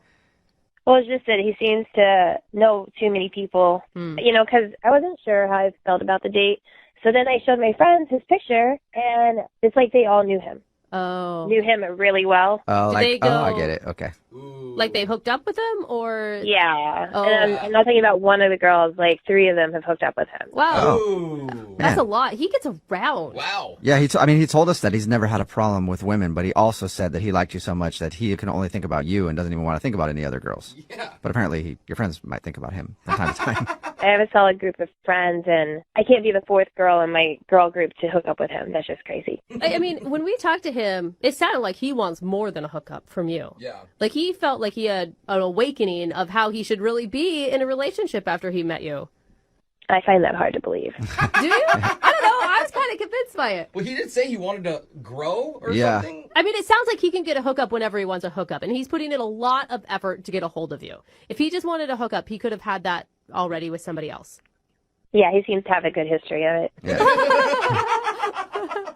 Well, it's just that he seems to know too many people, because I wasn't sure how I felt about the date. So then I showed my friends his picture, and it's like they all knew him. Oh. Knew him really well. Oh, Did they go- I get it. Okay. Like they hooked up with him, or Yeah. Oh. And I'm not thinking about one of the girls. Like 3 of them have hooked up with him. Wow, that's Man. a lot. He gets around. Wow. Yeah, he told us that he's never had a problem with women, but he also said that he liked you so much that he can only think about you and doesn't even want to think about any other girls. Yeah. But apparently your friends might think about him from time to time. I have a solid group of friends, and I can't be the 4th girl in my girl group to hook up with him. That's just crazy. I mean, when we talked to him, it sounded like he wants more than a hookup from you. Yeah. Like he felt like he had an awakening of how he should really be in a relationship after he met you. I find that hard to believe. Do you? I don't know. I was kind of convinced by it. Well, he did say he wanted to grow or Yeah. something. I mean, it sounds like he can get a hookup whenever he wants a hookup, and he's putting in a lot of effort to get a hold of you. If he just wanted a hookup, he could have had that already with somebody else. Yeah, he seems to have a good history of it. Yeah.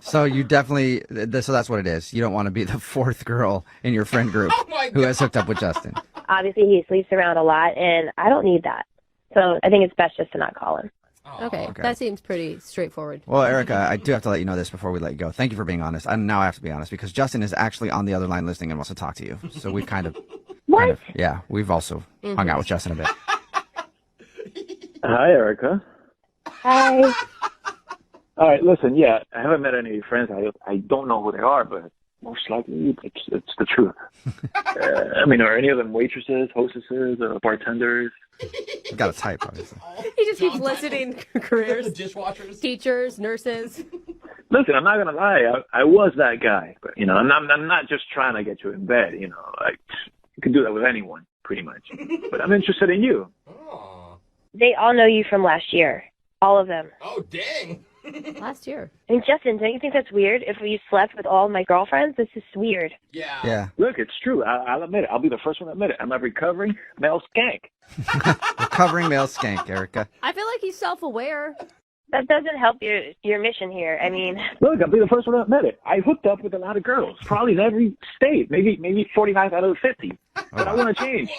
So you definitely, so that's what it is. You don't want to be the fourth girl in your friend group who has hooked up with Justin. Obviously, he sleeps around a lot, and I don't need that. So I think it's best just to not call him. Okay, that seems pretty straightforward. Well, Erica, I do have to let you know this before we let you go. Thank you for being honest. And now I have to be honest because Justin is actually on the other line listening and wants to talk to you. So we've we've also hung out with Justin a bit. Hi, Erica. Hi. All right, listen, I haven't met any of your friends. I don't know who they are, but most likely it's the truth. I mean, are any of them waitresses, hostesses, bartenders? You got to type, obviously. He just keeps listing careers. Dishwashers. Teachers, nurses. Listen, I'm not gonna lie. I was that guy, but I'm not just trying to get you in bed. Like you can do that with anyone, pretty much. But I'm interested in you. They all know you from last year. All of them. Oh, dang. Last year. I mean, Justin, don't you think that's weird? If you slept with all my girlfriends, this is weird. Yeah. Look, it's true. I'll admit it. I'll be the first one to admit it. I'm a recovering male skank. Recovering male skank, Erica. I feel like he's self-aware. That doesn't help your mission here. I mean, Look, I'll be the first one to admit it. I hooked up with a lot of girls, probably in every state, maybe 45 out of the 50. But I want to change.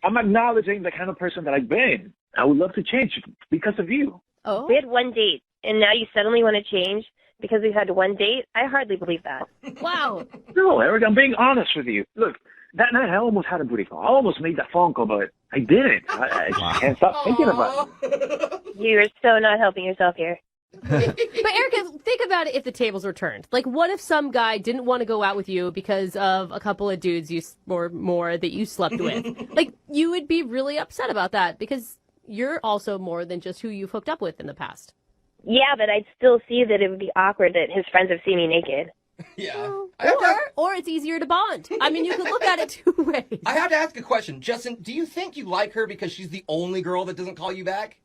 I'm acknowledging the kind of person that I've been. I would love to change because of you. Oh, we had one date, and now you suddenly want to change because we've had one date? I hardly believe that. Wow. No, Eric, I'm being honest with you. Look, that night I almost had a booty call. I almost made that phone call, but I didn't. I just can't stop thinking about it. You're so not helping yourself here. But Erica, think about it if the tables were turned. Like, what if some guy didn't want to go out with you because of a couple of dudes or more that you slept with? Like, you would be really upset about that because you're also more than just who you've hooked up with in the past. Yeah, but I'd still see that it would be awkward that his friends have seen me naked. Or it's easier to bond. I mean, you could look at it two ways. I have to ask a question. Justin, do you think you like her because she's the only girl that doesn't call you back?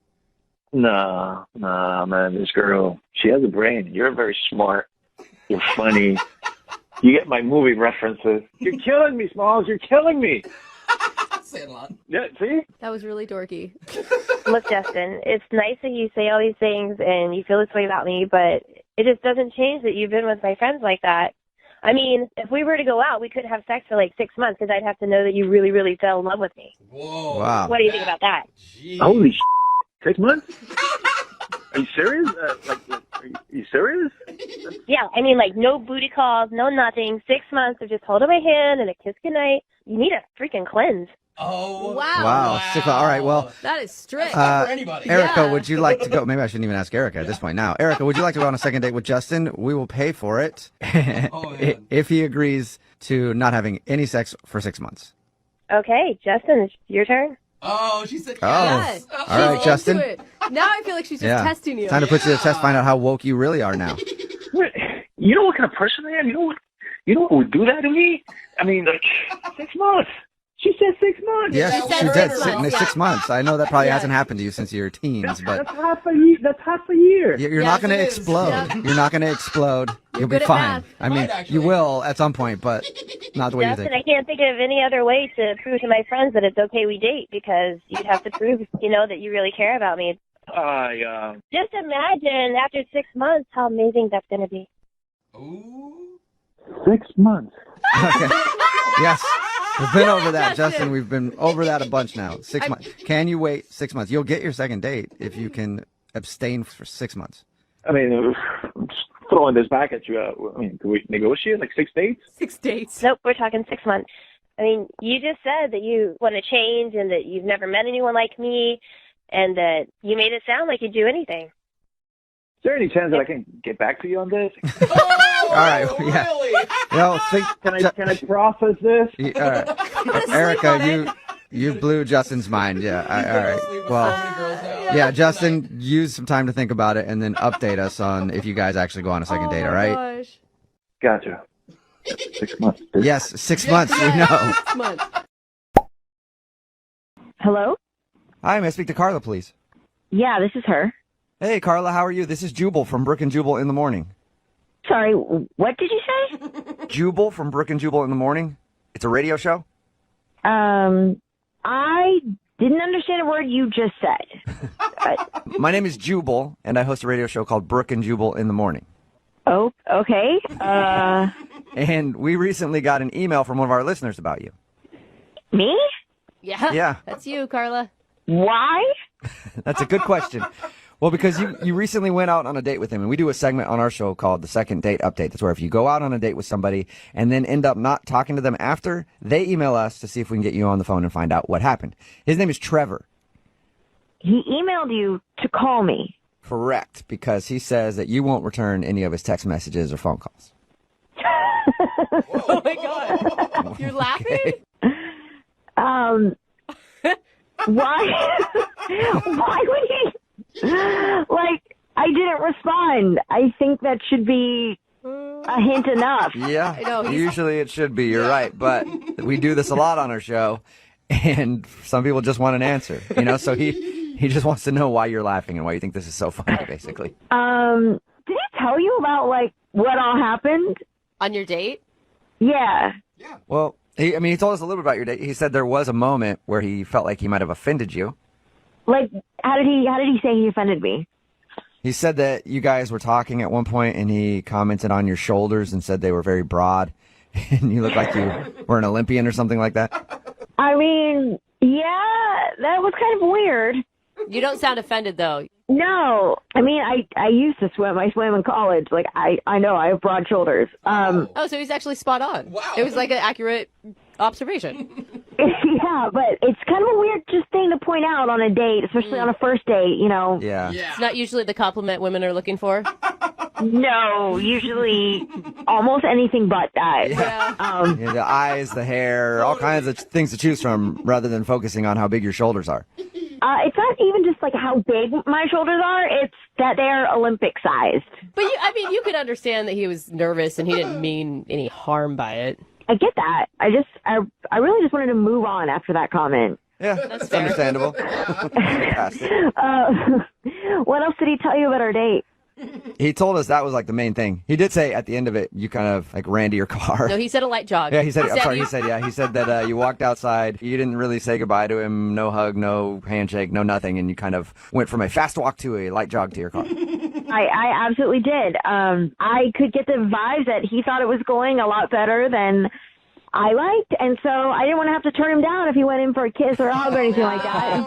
Nah, man, this girl, she has a brain. You're very smart. You're funny. You get my movie references. You're killing me, Smalls. You're killing me. Sandlot. Yeah, see? That was really dorky. Look, Justin, it's nice that you say all these things and you feel this way about me, but it just doesn't change that you've been with my friends like that. I mean, if we were to go out, we couldn't have sex for like 6 months because I'd have to know that you really, really fell in love with me. Whoa. Wow. What do you think about that? Holy 6 months? Are you serious? Are you serious? Yeah, I mean, like, no booty calls, no nothing. 6 months of just holding my hand and a kiss goodnight. You need a freaking cleanse. Oh. Wow. All right, well. That is strict. for anybody. Erica, would you like to go? Maybe I shouldn't even ask Erica at this point now. Erica, would you like to go on a second date with Justin? We will pay for it if he agrees to not having any sex for 6 months. Okay, Justin, it's your turn. Oh, she said yes. All right, Justin. Now I feel like she's just testing you. Time to put you to the test, find out how woke you really are now. You know what kind of person I am? You know what would do that to me? I mean, like, 6 months. She said 6 months. Yes, she did. 6 months. I know that probably hasn't happened to you since you were teens, but That's half a year. That's half a year. you're not going to explode. Yeah. You're not going to explode. You'll be good at fine. math. I mean, you will at some point, but not the way you Justin, think. I can't think of any other way to prove to my friends that it's okay we date because you'd have to prove, that you really care about me. Just imagine after 6 months how amazing that's going to be. 6 months. Okay. Yes. We've been over that, Justin. We've been over that a bunch now. 6 months. Can you wait 6 months? You'll get your second date if you can abstain for 6 months. I mean, I'm just throwing this back at you. I mean, can we negotiate like 6 dates? 6 dates. Nope, we're talking 6 months. I mean, you just said that you want to change and that you've never met anyone like me and that you made it sound like you'd do anything. Is there any chance that I can get back to you on this? All right. Yeah. Can I process this? All right. Erica, you blew Justin's mind. Yeah. All right. Well, yeah, Justin, use some time to think about it and then update us on if you guys actually go on a second date. All right. Gosh. Gotcha. 6 months. Yes, 6 months. We know. 6 months. Hello? Hi, may I speak to Carla, please? Yeah, this is her. Hey, Carla, how are you? This is Jubal from Brooke and Jubal in the morning. Sorry, what did you say? Jubal from Brooke and Jubal in the morning. It's a radio show. I didn't understand a word you just said. My name is Jubal, and I host a radio show called Brooke and Jubal in the morning. Oh, okay. And we recently got an email from one of our listeners about you. Me? Yeah. Yeah. That's you, Carla. Why? That's a good question. Well, because you recently went out on a date with him, and we do a segment on our show called the Second Date Update. That's where if you go out on a date with somebody and then end up not talking to them after, they email us to see if we can get you on the phone and find out what happened. His name is Trevor. He emailed you to call me. Correct, because he says that you won't return any of his text messages or phone calls. Oh my God. You're laughing? Why? Why would he? Like, I didn't respond. I think that should be a hint enough. Yeah, I know, usually it should be. You're right, but we do this a lot on our show, and some people just want an answer. So he just wants to know why you're laughing and why you think this is so funny, basically. Did he tell you about, like, what all happened? On your date? Yeah. Well, he told us a little bit about your date. He said there was a moment where he felt like he might have offended you. Like, how did he say he offended me? He said that you guys were talking at one point, and he commented on your shoulders and said they were very broad, and you looked like you were an Olympian or something like that. I mean, yeah, that was kind of weird. You don't sound offended, though. No. I mean, I used to swim. I swam in college. Like, I know I have broad shoulders. Oh, so he's actually spot on. Wow. It was like an accurate observation. Yeah, but it's kind of a weird just thing to point out on a date, especially on a first date, Yeah. It's not usually the compliment women are looking for. No, usually almost anything but that. Yeah. The eyes, the hair, all kinds of things to choose from rather than focusing on how big your shoulders are. It's not even just like how big my shoulders are, it's that they're Olympic sized. But you could understand that he was nervous and he didn't mean any harm by it. I get that. I really just wanted to move on after that comment. Yeah, that's understandable. What else did he tell you about our date? He told us that was like the main thing. He did say at the end of it, you kind of like ran to your car. No, he said a light jog. Yeah, he said that you walked outside. You didn't really say goodbye to him. No hug, no handshake, no nothing. And you kind of went from a fast walk to a light jog to your car. I absolutely did. I could get the vibes that he thought it was going a lot better than I liked, and so I didn't want to have to turn him down if he went in for a kiss or a hug or anything like that.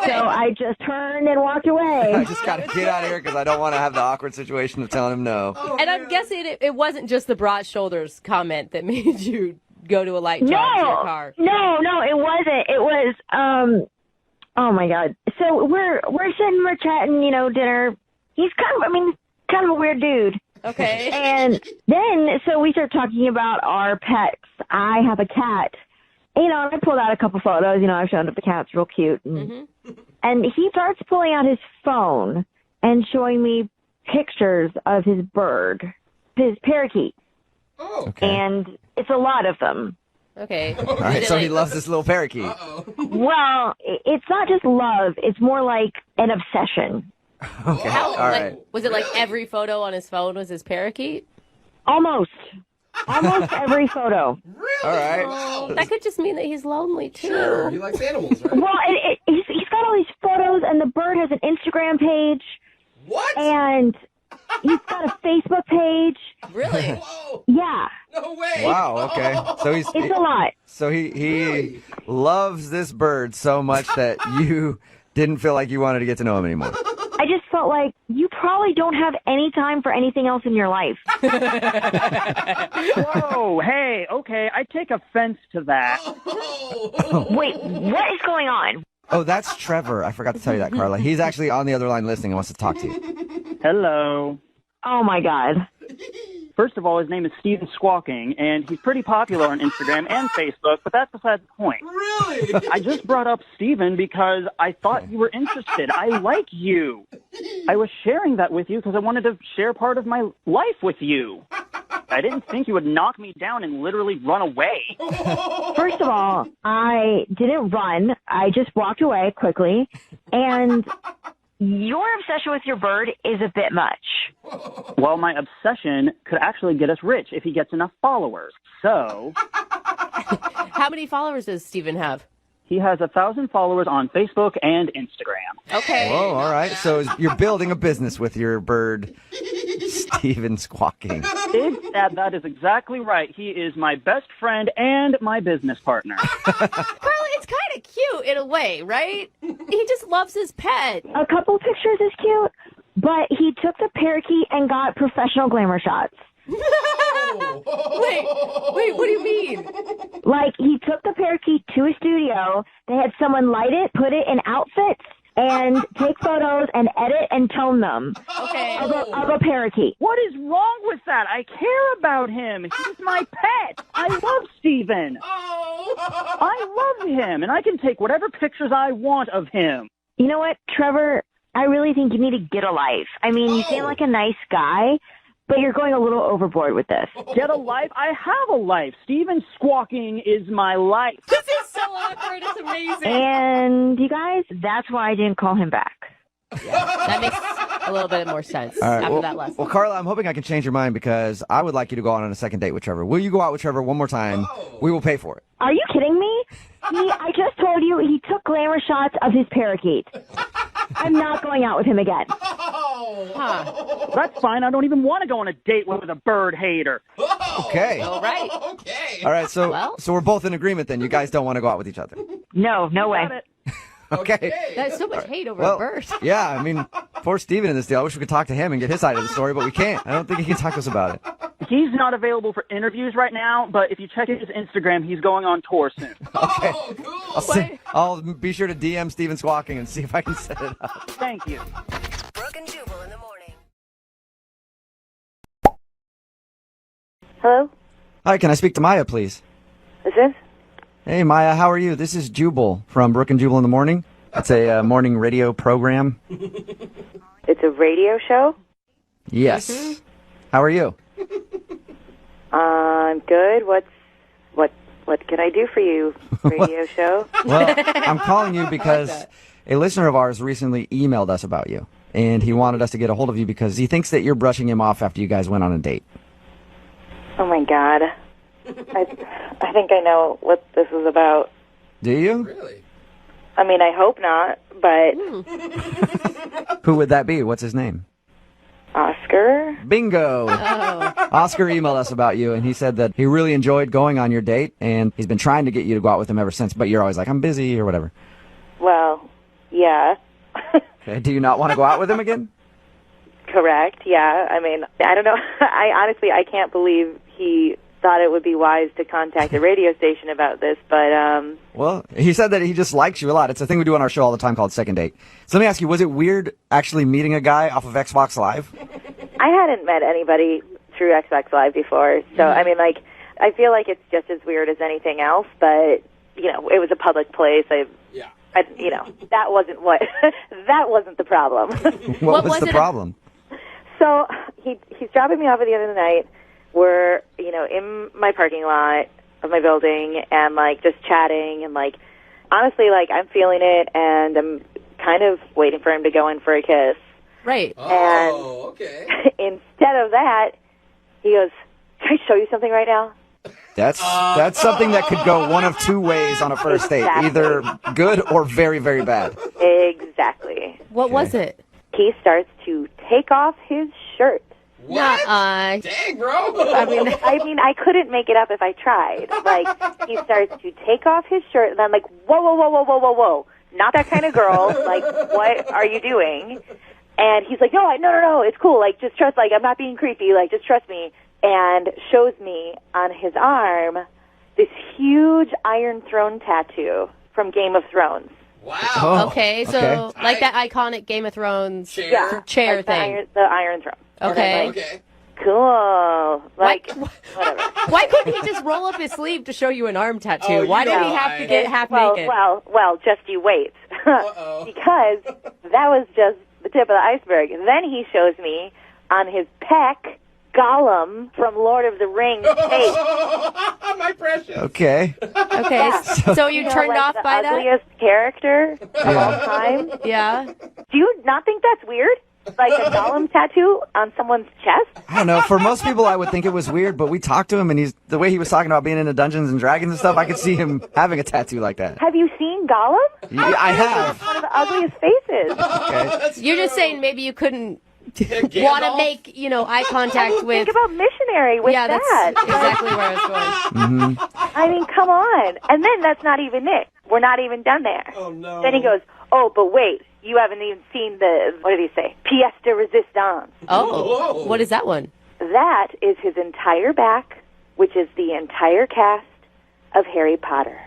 So I just turned and walked away. I just got to get out of here because I don't want to have the awkward situation of telling him no. And I'm guessing it wasn't just the broad shoulders comment that made you go to a light jog to your car. No, it wasn't. It was, oh my God. So we're sitting, we're chatting, dinner. He's kind of a weird dude. Okay. And then, so we start talking about our pets. I have a cat. And I pulled out a couple photos. I've shown up the cat's real cute. And he starts pulling out his phone and showing me pictures of his bird, his parakeet. Oh. Okay. And it's a lot of them. Okay. All right, so he loves this little parakeet. Well, it's not just love. It's more like an obsession. Okay, all right. Was it like every photo on his phone was his parakeet? Almost every photo. Really? All right. Oh, that could just mean that he's lonely too. Sure, he likes animals, right? Well, he's got all these photos, and the bird has an Instagram page. What? And he's got a Facebook page. Really? Whoa. Yeah. No way. Wow, okay. So It's a lot. So he loves this bird so much that you didn't feel like you wanted to get to know him anymore. I just felt like you probably don't have any time for anything else in your life. Whoa, hey, okay, I take offense to that. Wait, what is going on? Oh, that's Trevor. I forgot to tell you that, Carla. He's actually on the other line listening and wants to talk to you. Hello. Oh, my God. First of all, his name is Steven Squawking, and he's pretty popular on Instagram and Facebook, but that's beside the point. Really? I just brought up Steven because I thought you were interested. I like you. I was sharing that with you because I wanted to share part of my life with you. I didn't think you would knock me down and literally run away. First of all, I didn't run. I just walked away quickly, and your obsession with your bird is a bit much. Well, my obsession could actually get us rich if he gets enough followers. So... How many followers does Steven have? He has 1,000 followers on Facebook and Instagram. Okay. Whoa, all right. So you're building a business with your bird, Steven Squawking. That is exactly right. He is my best friend and my business partner. Carly, it's kind of cute in a way, right? He just loves his pet. A couple pictures is cute, but he took the parakeet and got professional glamour shots. Wait, what do you mean? Like, he took the parakeet to a studio, they had someone light it, put it in outfits, and take photos and edit and tone them of a parakeet. What is wrong with that? I care about him. He's my pet. I love Steven. I love him, and I can take whatever pictures I want of him. You know what, Trevor? I really think you need to get a life. I mean, you seem like a nice guy, but you're going a little overboard with this. Get a life? I have a life. Steven Squawking is my life. This is so awkward. It's amazing. And you guys, that's why I didn't call him back. That makes a little bit more sense All right, after that lesson. Well, Carla, I'm hoping I can change your mind because I would like you to go out on a second date with Trevor. Will you go out with Trevor one more time? We will pay for it. Are you kidding me? I just told you he took glamour shots of his parakeet. I'm not going out with him again. That's fine. I don't even want to go on a date with a bird hater. Okay. All right. All right, so we're both in agreement then. You guys don't want to go out with each other. No way. Okay. There's so much hate over Well, a bird. yeah, I mean, poor Steven in this deal. I wish we could talk to him and get his side of the story, but we can't. I don't think he can talk to us about it. He's not available for interviews right now, but if you check his Instagram, he's going on tour soon. Okay. I'll be sure to DM Steven Squawking and see if I can set it up. Thank you. Brooke and Jubal in the morning. Hello? Hi, can I speak to Maya, please? Is this? Hey, Maya, how are you? This is Jubal from Brooke and Jubal in the morning. It's a morning radio program. It's a radio show? Yes. How are you? I'm good. What can I do for you, radio show? Well, I'm calling you because a listener of ours recently emailed us about you, and he wanted us to get a hold of you because he thinks that you're brushing him off after you guys went on a date. Oh my God. I think I know what this is about. Do you? Really? I mean, I hope not, but Who would that be? What's his name? Oscar? Bingo! Oscar emailed us about you, and he said that he really enjoyed going on your date, and he's been trying to get you to go out with him ever since, but you're always like, I'm busy, or whatever. Well, yeah. Okay, do you not want to go out with him again? Correct, yeah. I mean, I don't know. I can't believe he thought it would be wise to contact a radio station about this, but Well, he said that he just likes you a lot. It's a thing we do on our show all the time called Second Date. So let me ask you, was it weird actually meeting a guy off of Xbox Live? I hadn't met anybody through Xbox Live before, so I mean, like, I feel like it's just as weird as anything else, but you know, it was a public place. You know, that wasn't that wasn't the problem. What was the problem? So he's dropping me off at the end of the night. We're, you know, in my parking lot of my building and, like, just chatting and, like, honestly, like, I'm feeling it and I'm kind of waiting for him to go in for a kiss. Right. And okay. Instead of that, he goes, can I show you something right now? That's something that could go one of two ways on a first date. Exactly. Either good or very, very bad. Exactly. What was it? He starts to take off his shirt. What? Dang, bro. I mean, I couldn't make it up if I tried. Like, he starts to take off his shirt, and I'm like, whoa, not that kind of girl. Like, what are you doing? And he's like, no, it's cool. Like, just trust. Like, I'm not being creepy. Like, just trust me. And shows me on his arm this huge Iron Throne tattoo from Game of Thrones. Wow. Okay, so like that iconic Game of Thrones chair like thing. The Iron Throne. Okay. Okay. Cool. Like, whatever. Why couldn't he just roll up his sleeve to show you an arm tattoo? Why did he have to get half naked? Well, just you wait. Because that was just the tip of the iceberg. Then he shows me on his pec Gollum from Lord of the Rings tape. My precious. Okay. Okay, so you turned like off by the ugliest character of all time. Yeah. Do you not think that's weird? Like a Gollum tattoo on someone's chest? I don't know. For most people, I would think it was weird, but we talked to him, and the way he was talking about being into Dungeons and Dragons and stuff, I could see him having a tattoo like that. Have you seen Gollum? Yeah, I have. One of the ugliest faces. Okay. You're just saying maybe you couldn't want to make, eye contact with. Think about missionary with yeah, that. that's exactly where I was going. Mm-hmm. I mean, come on. And then that's not even it. We're not even done there. Oh, no. Then he goes, oh, but wait, you haven't even seen what did he say? Pièce de résistance. Oh, Whoa. what is that one? That is his entire back, which is the entire cast of Harry Potter.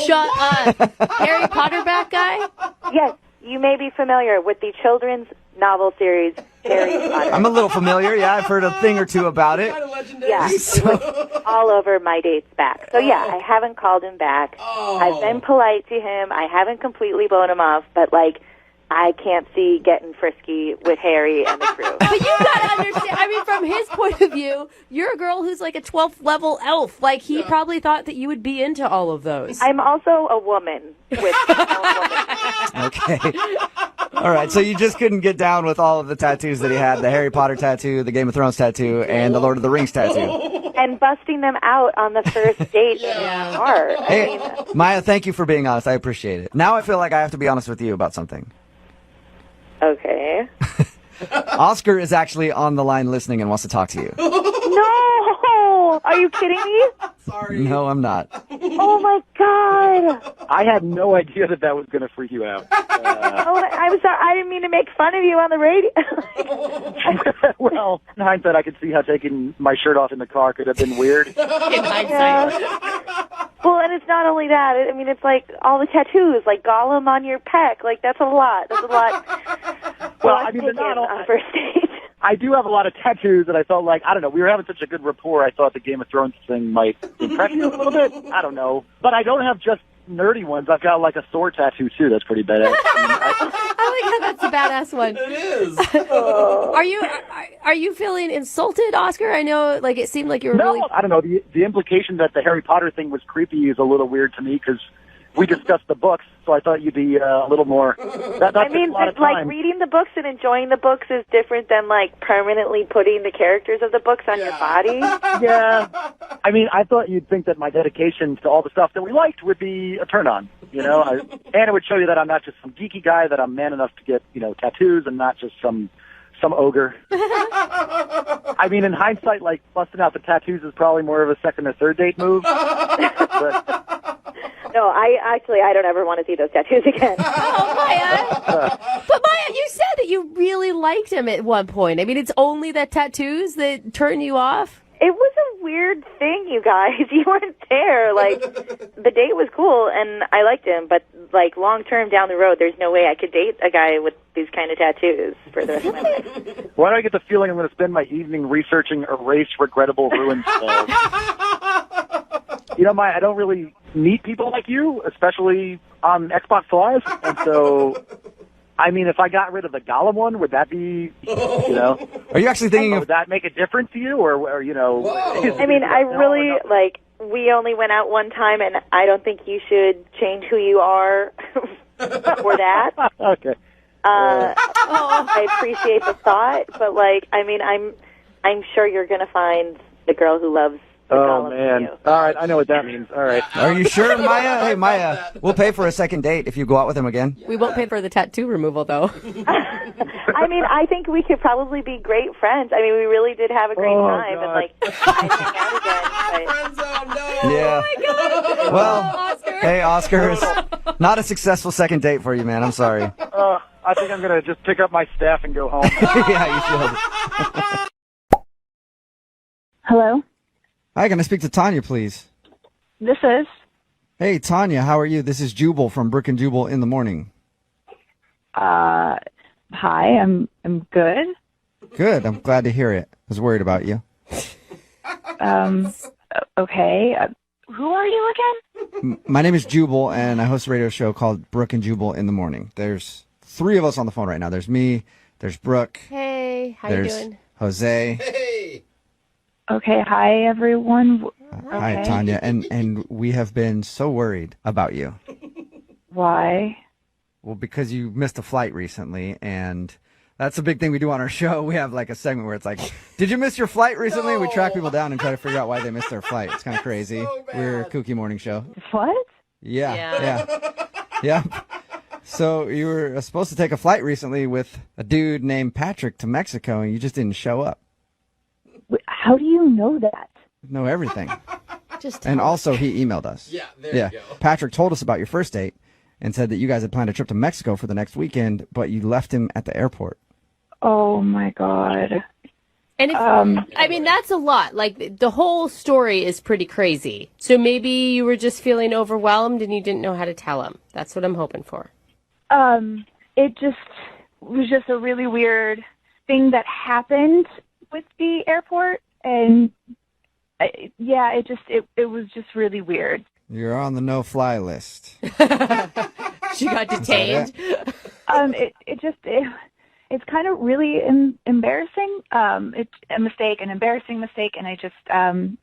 Shut up. Harry Potter back guy? Yes, you may be familiar with the children's novel series Harry Potter. I'm a little familiar. Yeah, I've heard a thing or two about it. Yeah, all over my date's back. So yeah, I haven't called him back. I've been polite to him. I haven't completely blown him off, but I can't see getting frisky with Harry and the crew. But you gotta understand, I mean, from his point of view, you're a girl who's like a 12th level elf. Like, he probably thought that you would be into all of those. I'm also a woman with Okay. All right, so you just couldn't get down with all of the tattoos that he had, the Harry Potter tattoo, the Game of Thrones tattoo, and the Lord of the Rings tattoo. and busting them out on the first date in the car. Hey, Maya, thank you for being honest. I appreciate it. Now I feel like I have to be honest with you about something. Okay. Oscar is actually on the line listening and wants to talk to you. No! Are you kidding me? Sorry. No, I'm not. Oh my god! I had no idea that was going to freak you out. Oh, I'm sorry. I didn't mean to make fun of you on the radio. Well, in hindsight, I could see how taking my shirt off in the car could have been weird. In hindsight. Well, and it's not only that. I mean, it's like all the tattoos, like Gollum on your pec. Like, that's a lot. That's a lot. Well, I mean, not all. On first date. I do have a lot of tattoos, and I felt like, I don't know, we were having such a good rapport, I thought the Game of Thrones thing might impress you a little bit. I don't know. But I don't have just nerdy ones. I've got like a Thor tattoo, too. That's pretty badass. I like how that's a badass one. It is. Are you feeling insulted, Oscar? I know, like, it seemed like you were No, really... I don't know. The implication that the Harry Potter thing was creepy is a little weird to me, because we discussed the books, so I thought you'd be a little more... I mean, like, reading the books and enjoying the books is different than, like, permanently putting the characters of the books on your body. Yeah. I mean, I thought you'd think that my dedication to all the stuff that we liked would be a turn-on, you know? And it would show you that I'm not just some geeky guy, that I'm man enough to get, tattoos and not just some ogre. I mean, in hindsight, like, busting out the tattoos is probably more of a second or third date move. But... No, I don't ever want to see those tattoos again. Oh, Maya. But Maya, you said that you really liked him at one point. I mean, it's only the tattoos that turn you off? It was a weird thing, you guys. You weren't there. Like, the date was cool, and I liked him, but, like, long-term down the road, there's no way I could date a guy with these kind of tattoos for the rest of my life. Why do I get the feeling I'm going to spend my evening researching erase regrettable ruins? Maya, I don't really meet people like you, especially on Xbox Live, and so... I mean, if I got rid of the Gollum one, would that be, Are you actually thinking would that make a difference to you, or I mean, I really, like, we only went out one time, and I don't think you should change who you are for that. Okay. I appreciate the thought, but, like, I mean, I'm sure you're going to find the girl who loves the Gollum man. you. All right, I know what that means. All right. Are you sure, Maya? Hey, Maya, we'll pay for a second date if you go out with him again. We won't pay for the tattoo removal, though. I mean, I think we could probably be great friends. I mean, we really did have a great time, and, like, I'd hang out again. But... Yeah. Oh, my God. Well, Oscar. Hey, Oscar, it's not a successful second date for you, man. I'm sorry. I think I'm going to just pick up my staff and go home. Yeah, you should. Hello? Hi, can I speak to Tanya, please? This is. Hey, Tanya, how are you? This is Jubal from Brooke and Jubal in the morning. Hi, I'm good. Good. I'm glad to hear it. I was worried about you. Okay. Who are you again? My name is Jubal, and I host a radio show called Brooke and Jubal in the morning. There's 3 of us on the phone right now. There's me, there's Brooke. Hey, how there's you doing? Jose. Hey. Okay, hi, everyone. Hi, Okay. Tanya. And we have been so worried about you. Why? Well, because you missed a flight recently, and That's a big thing we do on our show. We have like a segment where it's like, did you miss your flight recently? We track people down and try to figure out why they missed their flight. It's kind of crazy. We're a kooky morning show. What? Yeah. So you were supposed to take a flight recently with a dude named Patrick to Mexico, and you just didn't show up. How do you know that? Know everything. Just And also, he emailed us. Yeah, there you go. Patrick told us about your first date and said that you guys had planned a trip to Mexico for the next weekend, but you left him at the airport. Oh my God. And if, I mean, that's a lot. Like, the whole story is pretty crazy. So maybe you were just feeling overwhelmed and you didn't know how to tell him. That's what I'm hoping for. It was just a really weird thing that happened with the airport, and it was just really weird. You're on the no-fly list. She got detained. It's kind of really embarrassing. It's a mistake, an embarrassing mistake, and I just kind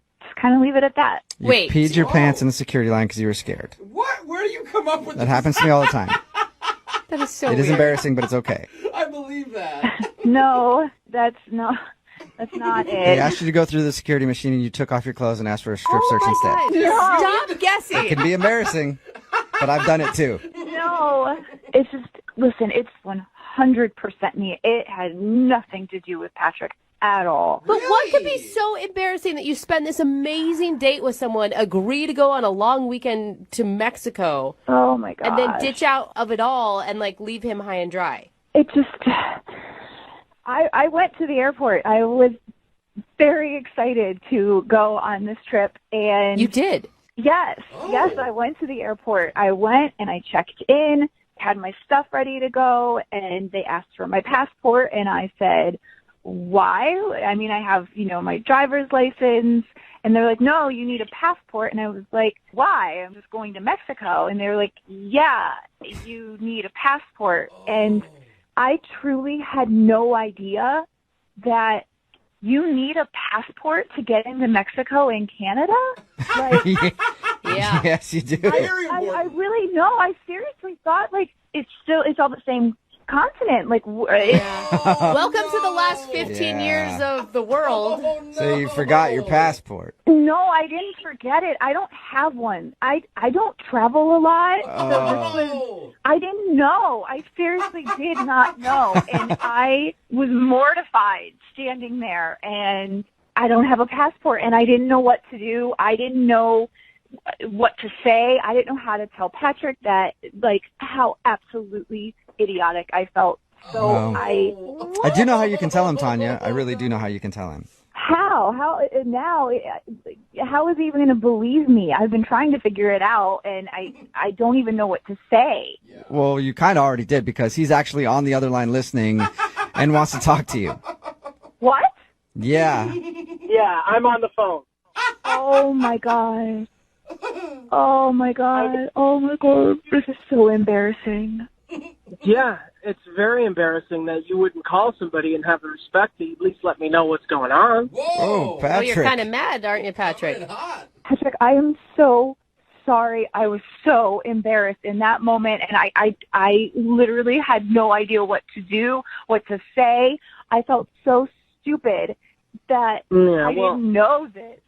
of leave it at that. You peed your pants in the security line because you were scared. What? Where do you come up with That happens to me all the time. That is so It is weird. embarrassing, but it's okay. I believe that. No, that's not He it. asked you to go through the security machine, and you took off your clothes and asked for a strip search instead. Stop guessing. It can be embarrassing, but I've done it too. No, it's just, listen, it's 100% me. It had nothing to do with Patrick at all. But what could be so embarrassing that you spend this amazing date with someone, agree to go on a long weekend to Mexico, Oh my God. and then ditch out of it all and like leave him high and dry? It just, I went to the airport. I was very excited to go on this trip, and You did? Yes, yes, I went to the airport. I went and I checked in, had my stuff ready to go, and they asked for my passport, and I said, why? I mean, I have, my driver's license, and they're like, no, you need a passport, and I was like, why? I'm just going to Mexico, and they were like, yeah, you need a passport, and I truly had no idea that you need a passport to get into Mexico and Canada? Like, Yeah. Yes, you do. I really know. I seriously thought, like, it's all the same continent. Like, Welcome to the last 15 years of the world. So you forgot your passport. No, I didn't forget it. I don't have one. I don't travel a lot. So I didn't know. I seriously did not know. And I was mortified standing there, and I don't have a passport, and I didn't know what to do. I didn't know what to say. I didn't know how to tell Patrick that, like, how absolutely idiotic I felt. So Oh. I do know how you can tell him, Tanya. I really do know how you can tell him. How is he even going to believe me? I've been trying to figure it out, and I don't even know what to say. Well, you kind of already did because he's actually on the other line listening and wants to talk to you. What? Yeah. Yeah, I'm on the phone. Oh my God. Oh my God. Oh my God. This is so embarrassing. Yeah, it's very embarrassing that you wouldn't call somebody and have the respect to at least let me know what's going on. Oh, Oh, Patrick. you're kind of mad, aren't you, Patrick? Patrick, I am so sorry. I was so embarrassed in that moment, and I literally had no idea what to do, what to say. I felt so stupid that I didn't know this.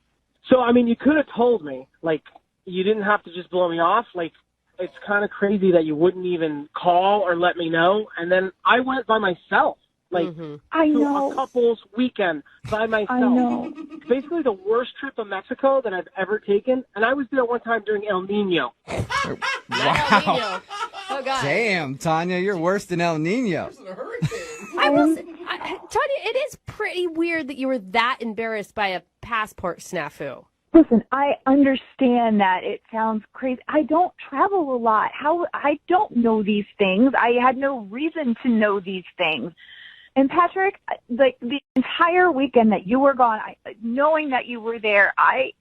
So, I mean, you could have told me. Like, you didn't have to just blow me off. Like, it's kind of crazy that you wouldn't even call or let me know. And then I went by myself. Like, I to know. a couple's weekend by myself. I know. It's basically the worst trip to Mexico that I've ever taken. And I was there one time during El Nino. Wow. Oh, God. Damn, Tanya, you're worse than El Nino. Tanya, it is pretty weird that you were that embarrassed by a passport snafu. Listen, I understand that it sounds crazy. I don't travel a lot. I don't know these things. I had no reason to know these things. And Patrick, like the entire weekend that you were gone, knowing that you were there, I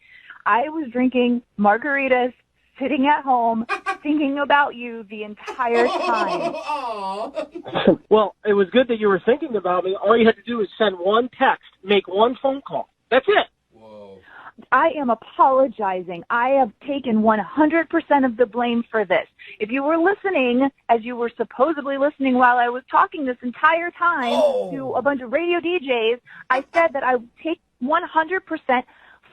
was drinking margaritas, sitting at home, thinking about you the entire time. Well, it was good that you were thinking about me. All you had to do is send one text, make one phone call. That's it. I am apologizing. I have taken 100% of the blame for this. If you were listening, as you were supposedly listening while I was talking this entire time to a bunch of radio DJs, I said that I would take 100%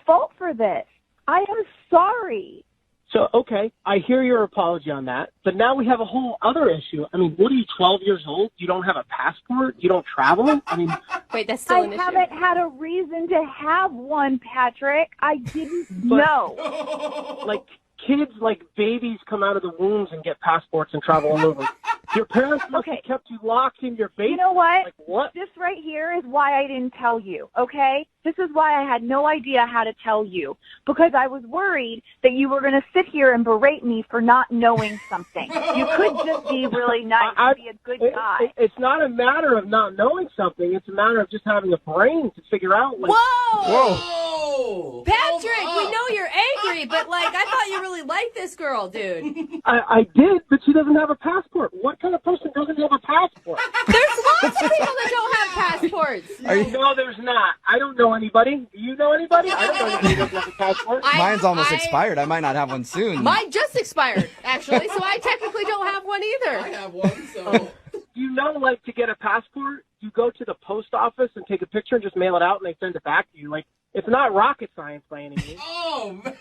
fault for this. I am sorry. So, okay, I hear your apology on that, but now we have a whole other issue. I mean, what are you, 12 years old? You don't have a passport? You don't travel? I mean... Wait, that's still an issue. I haven't had a reason to have one, Patrick. I didn't know. Like, kids, like babies, come out of the wombs and get passports and travel all over. Your parents must have kept you locked in your basement. You know what? Like, what? This right here is why I didn't tell you, okay? This is why I had no idea how to tell you, because I was worried that you were going to sit here and berate me for not knowing something. You could just be really nice and be a good guy. It's not a matter of not knowing something. It's a matter of just having a brain to figure out. Like, Whoa! Patrick, we know you're angry, but, like, I thought you really liked this girl, dude. I did, but she doesn't have a passport. What kind of person doesn't have a passport? There's lots of people that don't have passports. No, there's not. I don't know anybody. Do you know anybody? I don't know anybody who doesn't have a passport. Mine's almost expired. I might not have one soon. Mine just expired, actually, so I technically don't have one either. I have one, so... You know, like, to get a passport, you go to the post office and take a picture and just mail it out and they send it back to you. Like, it's not rocket science by any means. Oh, man.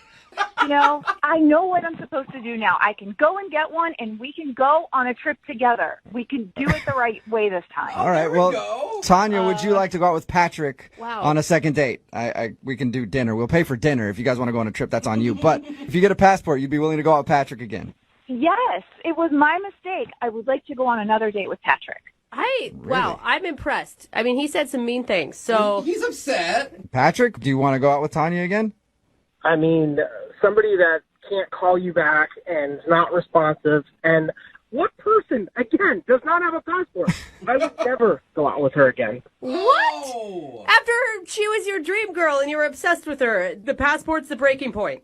You know, I know what I'm supposed to do now. I can go and get one, and we can go on a trip together. We can do it the right way this time. All right, well, Tanya, would you like to go out with Patrick on a second date? We can do dinner. We'll pay for dinner. If you guys want to go on a trip, that's on you. But if you get a passport, you'd be willing to go out with Patrick again? Yes, it was my mistake. I would like to go on another date with Patrick. Wow, I'm impressed. I mean, he said some mean things, so... He's upset. Patrick, do you want to go out with Tanya again? I mean, somebody that can't call you back and is not responsive. And what person, again, does not have a passport? I would never go out with her again. What? After she was your dream girl and you were obsessed with her, the passport's the breaking point.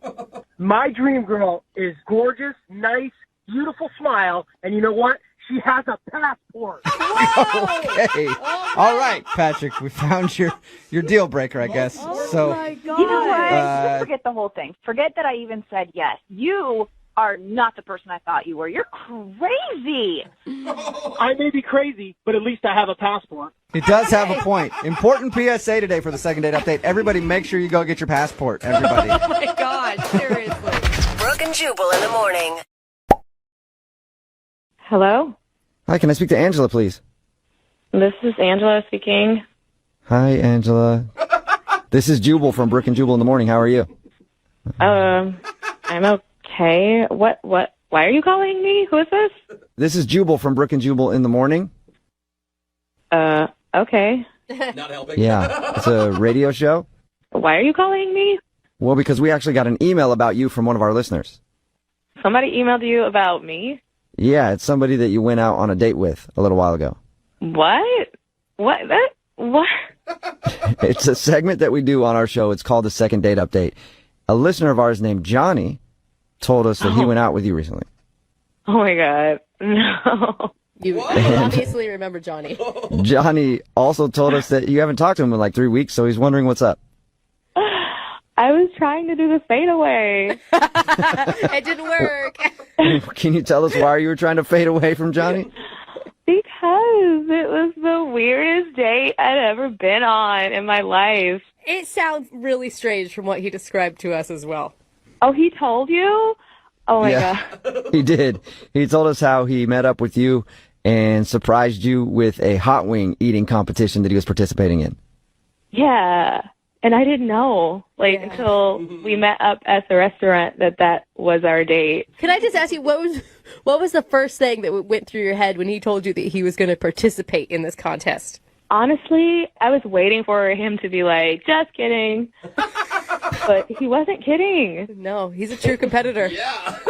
My dream girl is gorgeous, nice, beautiful smile, and you know what? She has a passport. Okay. All right, Patrick, we found your deal breaker, I guess. So, my God. You know what? Just forget the whole thing. Forget that I even said yes. You are not the person I thought you were. You're crazy. I may be crazy, but at least I have a passport. He does have a point. Important PSA today for the second date update. Everybody make sure you go get your passport, everybody. Oh, my God. Seriously. Brooke and Jubal in the morning. Hello? Hi, can I speak to Angela, please? This is Angela speaking. Hi, Angela. This is Jubal from Brooke and Jubal in the morning. How are you? I'm okay. What, why are you calling me? Who is this? This is Jubal from Brooke and Jubal in the morning. Okay. Not helping. Yeah, it's a radio show. Why are you calling me? Well, because we actually got an email about you from one of our listeners. Somebody emailed you about me? Yeah, it's somebody that you went out on a date with a little while ago. What? What? What? It's a segment that we do on our show. It's called the Second Date Update. A listener of ours named Johnny told us that he went out with you recently. Oh, my God. No. You obviously remember Johnny. Johnny also told us that you haven't talked to him in like 3 weeks, so he's wondering what's up. I was trying to do the fadeaway. It didn't work. Can you tell us why you were trying to fade away from Johnny? Because it was the weirdest date I'd ever been on in my life. It sounds really strange from what he described to us as well. Oh, he told you? Oh, my God. He did. He told us how he met up with you and surprised you with a hot wing eating competition that he was participating in. Yeah. And I didn't know, until we met up at the restaurant that was our date. Can I just ask you, what was the first thing that went through your head when he told you that he was going to participate in this contest? Honestly, I was waiting for him to be like, just kidding. But he wasn't kidding. No, he's a true competitor.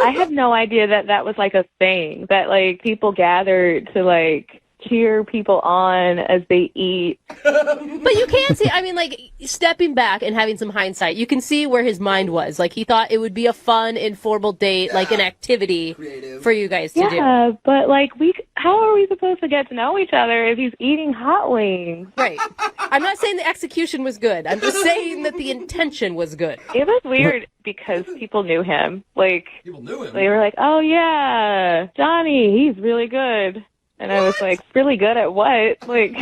I had no idea that was like a thing, that like people gathered to like cheer people on as they eat. But you can see, I mean, like, stepping back and having some hindsight, you can see where his mind was. Like, he thought it would be a fun, informal date, like an activity for you guys to do. Yeah, but like, how are we supposed to get to know each other if he's eating hot wings? Right. I'm not saying the execution was good. I'm just saying that the intention was good. It was weird because people knew him. Like, people knew him. They were like, "Oh yeah, Johnny, he's really good." And I was like, "Really good at what?" Like,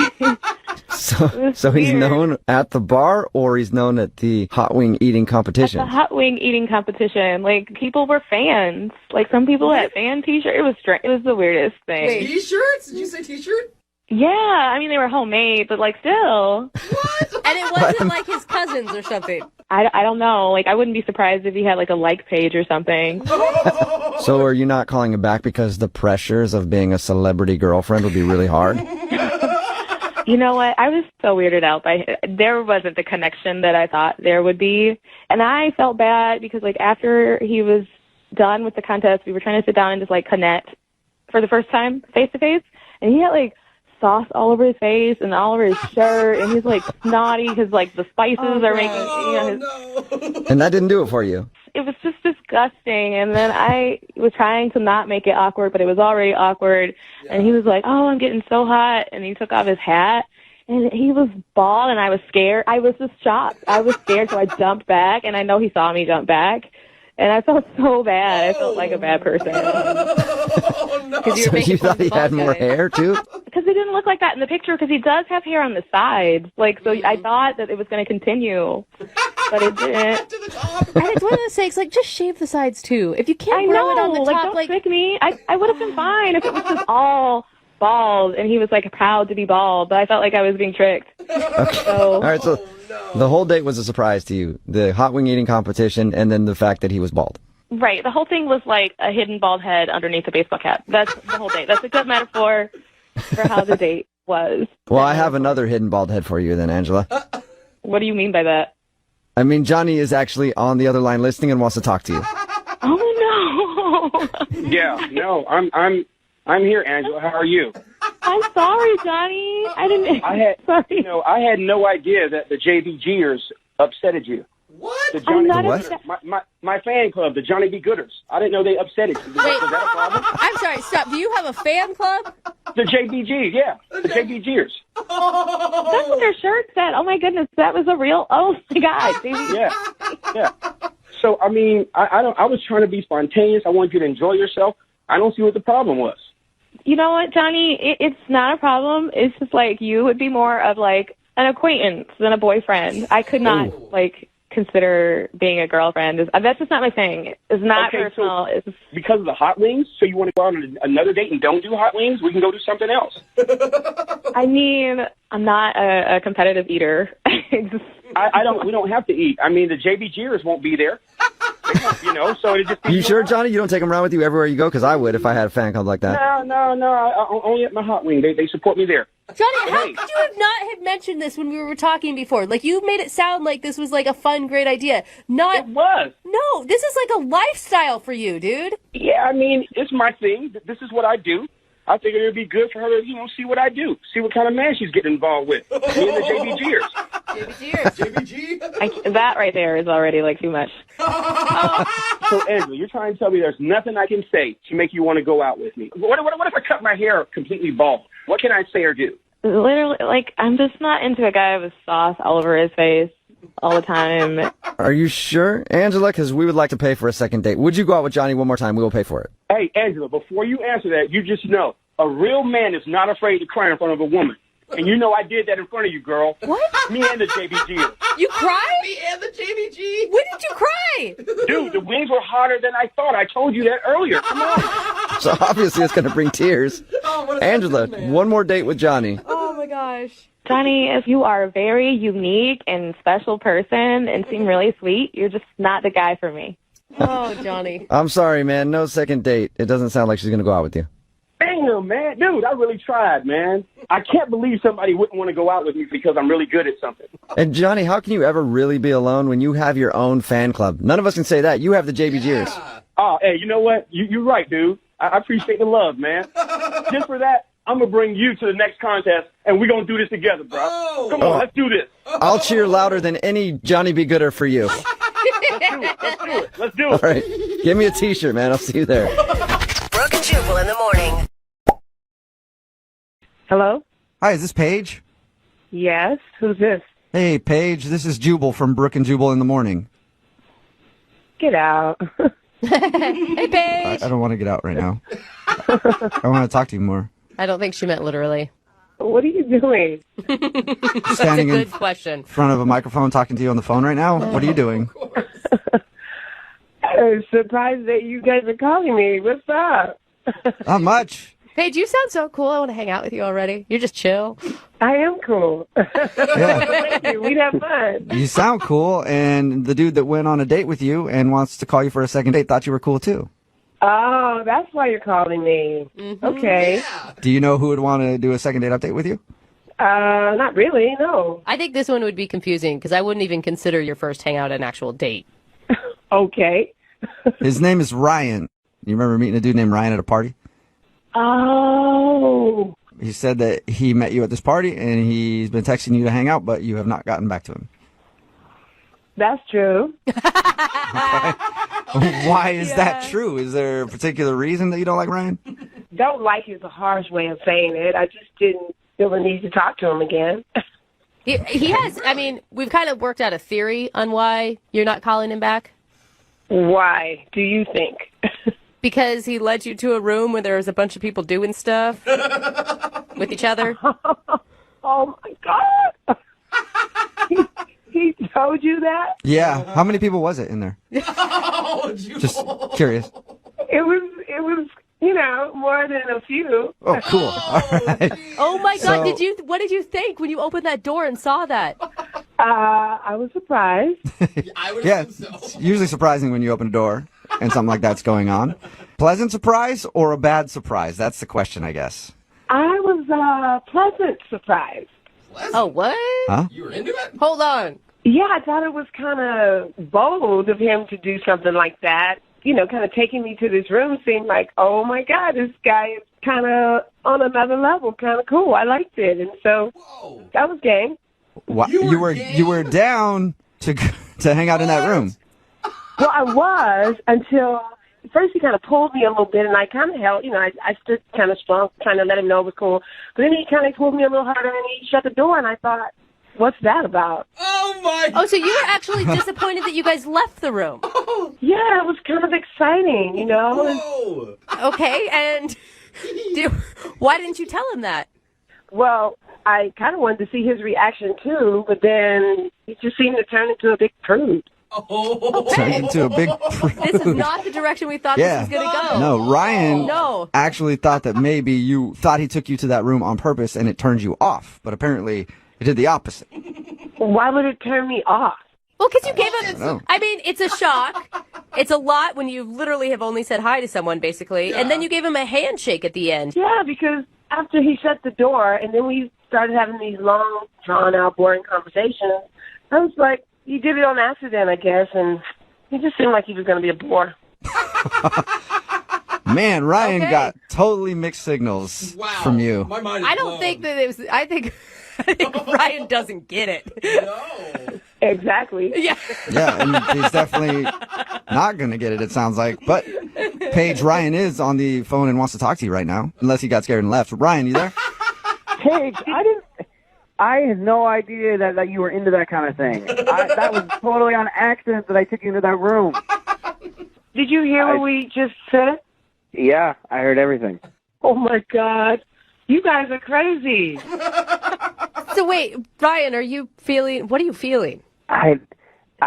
So he's known at the bar, or he's known at the hot wing eating competition? the hot wing eating competition. Like, people were fans. Like, some people had fan T-shirts. It was strange. It was the weirdest thing. Wait, T-shirts? Did you say T-shirt? Yeah, I mean, they were homemade, but like, still. And it wasn't like his cousins or something. I don't know. Like, I wouldn't be surprised if he had like a like page or something. So are you not calling him back because the pressures of being a celebrity girlfriend would be really hard? You know what? I was so weirded out by it. There wasn't the connection that I thought there would be. And I felt bad because, like, after he was done with the contest, we were trying to sit down and just, like, connect for the first time face to face. And he had, like, sauce all over his face and all over his shirt. And he's, like, snotty because, like, the spices are making, And that didn't do it for you? It was just disgusting. And then I was trying to not make it awkward, but it was already awkward. And he was like, "Oh, I'm getting so hot." And he took off his hat. And he was bald, and I was scared. I was just shocked. I was scared, so I jumped back. And I know he saw me jump back. And I felt so bad. I felt like a bad person. So you thought he had more hair, too? Because it didn't look like that in the picture, because he does have hair on the sides. Like, so I thought that it was going to continue, but it didn't. And it's one of those things, like, just shave the sides, too. If you can't grow it on the top, don't trick me. I would have been fine if it was just all bald, and he was, like, proud to be bald, but I felt like I was being tricked. Okay. So, All right, so the whole date was a surprise to you. The hot wing eating competition, and then the fact that he was bald. right, the whole thing was like a hidden bald head underneath a baseball cap. That's the whole date. That's a good metaphor for how the date was. Well, I have another hidden bald head for you then, Angela. What do you mean by that? I mean, Johnny is actually on the other line listening and wants to talk to you. Oh, no. Yeah, no, I'm here, Angela. How are you? I'm sorry, Johnny. I didn't. I had no idea that the JBGers upsetted you. What? The Johnny I'm not what? My fan club, the Johnny B. Gooders. I didn't know they upsetted you. Wait, Was that a problem? I'm sorry, stop. Do you have a fan club? The JBG, yeah. The JBGers. That's what their shirt said. Oh, my goodness. That was a real. Oh, my God. Yeah. So, I mean, I was trying to be spontaneous. I wanted you to enjoy yourself. I don't see what the problem was. You know what, Johnny? It's not a problem. It's just like you would be more of like an acquaintance than a boyfriend. I could not like consider being a girlfriend. That's just not my thing. It's not personal. So because of the hot wings, so you want to go out on another date and don't do hot wings? We can go do something else. I mean, I'm not a competitive eater. We don't have to eat. I mean, the JBGers won't be there. So it just. You sure, Johnny? You don't take them around with you everywhere you go? Because I would if I had a fan club like that. No. Only at my hot wing. They support me there. Johnny, how could you have not have mentioned this when we were talking before? Like, you made it sound like this was like a fun, great idea. It was. No, this is like a lifestyle for you, dude. Yeah, I mean, it's my thing. This is what I do. I figured it would be good for her to, see what I do. See what kind of man she's getting involved with. Me and the JBGers. JBG? That right there is already like too much. So, Angela, you're trying to tell me there's nothing I can say to make you want to go out with me. What if I cut my hair completely bald? What can I say or do? Literally, like, I'm just not into a guy with sauce all over his face all the time. Are you sure, Angela? Because we would like to pay for a second date. Would you go out with Johnny one more time? We will pay for it. Hey, Angela, before you answer that, you just know a real man is not afraid to cry in front of a woman. And you know I did that in front of you, girl. What? Me and the JBG. You cried? Me and the JBG? When did you cry? Dude, the wings were hotter than I thought. I told you that earlier. Come on. So obviously it's going to bring tears. Angela, one more date with Johnny. Oh, my gosh. Johnny, if you are a very unique and special person and seem really sweet, you're just not the guy for me. Oh, Johnny. I'm sorry, man. No second date. It doesn't sound like she's going to go out with you. Damn, man. Dude, I really tried, man. I can't believe somebody wouldn't want to go out with me because I'm really good at something. And Johnny, how can you ever really be alone when you have your own fan club? None of us can say that. You have the JBGers. Oh, hey, you know what? You're right, dude. I appreciate the love, man. Just for that, I'm gonna bring you to the next contest, and we're gonna do this together, bro. Come on, let's do this. I'll cheer louder than any Johnny B. Gooder for you. Let's do All it. right. Give me a t-shirt, man. I'll see you there. Brooke and Jubal in the morning. Hello? Hi, is this Paige? Yes. Who's this? Hey, Paige. This is Jubal from Brooke and Jubal in the morning. Get out. Hey, Paige. I don't want to get out right now. I want to talk to you more. I don't think she meant literally. What are you doing? That's Standing a in good question. front of a microphone talking to you on the phone right now? What are you doing? I'm surprised that you guys are calling me. What's up? Not much. Paige, you sound so cool. I want to hang out with you already. You're just chill. I am cool. Thank you. We'd have fun. You sound cool, and the dude that went on a date with you and wants to call you for a second date thought you were cool, too. Oh, that's why you're calling me. Okay. Do you know who would want to do a second date update with you? Not really, no. I think this one would be confusing because I wouldn't even consider your first hangout an actual date. Okay. His name is Ryan. You remember meeting a dude named Ryan at a party? Oh. He said that he met you at this party, and he's been texting you to hang out, but you have not gotten back to him. That's true. Why is that true? Is there a particular reason that you don't like Ryan? Don't like is a harsh way of saying it. I just didn't feel the need to talk to him again. He has, I mean, we've kind of worked out a theory on why you're not calling him back. Why do you think? Because he led you to a room where there was a bunch of people doing stuff with each other. Oh, my God. He told you that? Yeah. How many people was it in there? Just curious. It was, more than a few. Oh, cool. All right. Oh my God! So- What did you think when you opened that door and saw that? I was surprised. Yeah, it's usually surprising when you open a door and something like that's going on. Pleasant surprise or a bad surprise? That's the question, I guess. I was pleasant surprised. Oh, what? Huh? You were into it? Hold on. Yeah, I thought it was kind of bold of him to do something like that. Kind of taking me to this room seemed like, oh my God, this guy is kind of on another level, kind of cool. I liked it, and so that was game. What? You were down to hang out in that room. Well, I was until first he kind of pulled me a little bit, and I kind of held, I stood kind of strong, trying to let him know it was cool. But then he kind of pulled me a little harder, and he shut the door, and I thought, what's that about? Oh, my Oh, so you were actually disappointed that you guys left the room. Yeah, it was kind of exciting, Whoa. Okay, and why didn't you tell him that? Well, I kind of wanted to see his reaction, too, but then he just seemed to turn into a big prude. Turned into a big This is not the direction we thought this was going to go. No, Ryan No. actually thought that maybe you thought he took you to that room on purpose and it turned you off. But apparently it did the opposite. Why would it turn me off? Well, because you gave him, know. I mean, it's a shock. It's a lot when you literally have only said hi to someone, basically. And then you gave him a handshake at the end. Yeah, because after he shut the door and then we started having these long, drawn-out, boring conversations, I was like, he did it on accident, I guess, and he just seemed like he was going to be a bore. Man, Ryan got totally mixed signals from you. My mind is I don't blown. think that it was, I think Ryan doesn't get it. No. Exactly. Yeah. Yeah, and he's definitely not going to get it, it sounds like. But Paige, Ryan is on the phone and wants to talk to you right now, unless he got scared and left. Ryan, you there? Paige, I had no idea that you were into that kind of thing. That was totally on accident that I took you into that room. Did you hear what we just said? Yeah, I heard everything. Oh, my God. You guys are crazy. So wait, Ryan, what are you feeling? I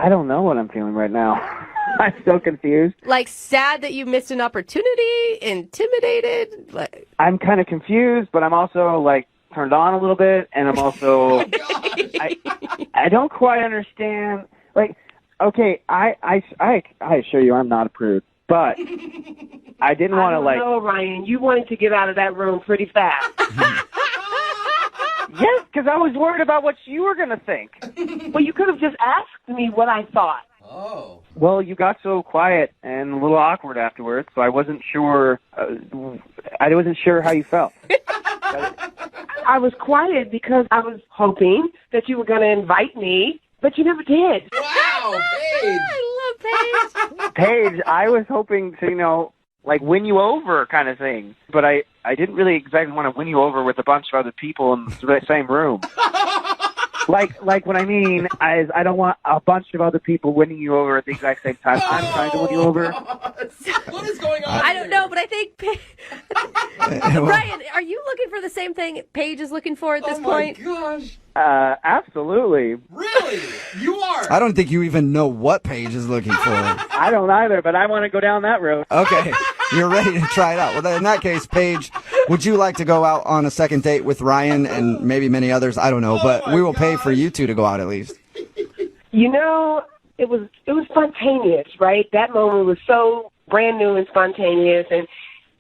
don't know what I'm feeling right now. I'm so confused. Like sad that you missed an opportunity? Intimidated? Like... I'm kind of confused, but I'm also like turned on a little bit, and I'm also I don't quite understand. Like, okay, I assure you, I'm not a prude, but I didn't want to like. No, Ryan, you wanted to get out of that room pretty fast. Yes, because I was worried about what you were going to think. Well, you could have just asked me what I thought. Oh. Well, you got so quiet and a little awkward afterwards, so I wasn't sure. I wasn't sure how you felt. I was quiet because I was hoping that you were going to invite me, but you never did. Wow, Paige. I love Paige. Paige, I was hoping to, like win you over kind of thing. But I didn't really exactly want to win you over with a bunch of other people in the same room. Like what I mean is I don't want a bunch of other people winning you over at the exact same time. I'm trying to win you over. What is going on? I don't know, but I think Ryan, are you looking for the same thing Paige is looking for at this point? Oh my gosh. Absolutely. Really? You are? I don't think you even know what Paige is looking for. I don't either, but I want to go down that road. Okay, you're ready to try it out. Well, in that case, Paige, would you like to go out on a second date with Ryan and maybe many others? I don't know, but we will pay for you two to go out at least. You know, it was spontaneous, right? That moment was so brand new and spontaneous, and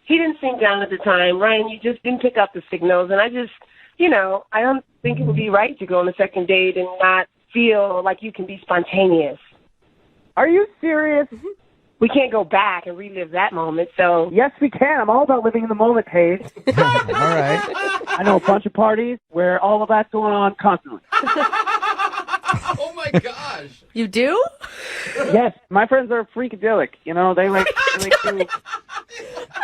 he didn't sing down at the time. Ryan, you just didn't pick up the signals, and I just, I don't think it would be right to go on a second date and not feel like you can be spontaneous. Are you serious? We can't go back and relive that moment, so... Yes, we can. I'm all about living in the moment, Paige. All right. I know a bunch of parties where all of that's going on constantly. Oh my gosh. You do? Yes, my friends are freakadelic. They like to... I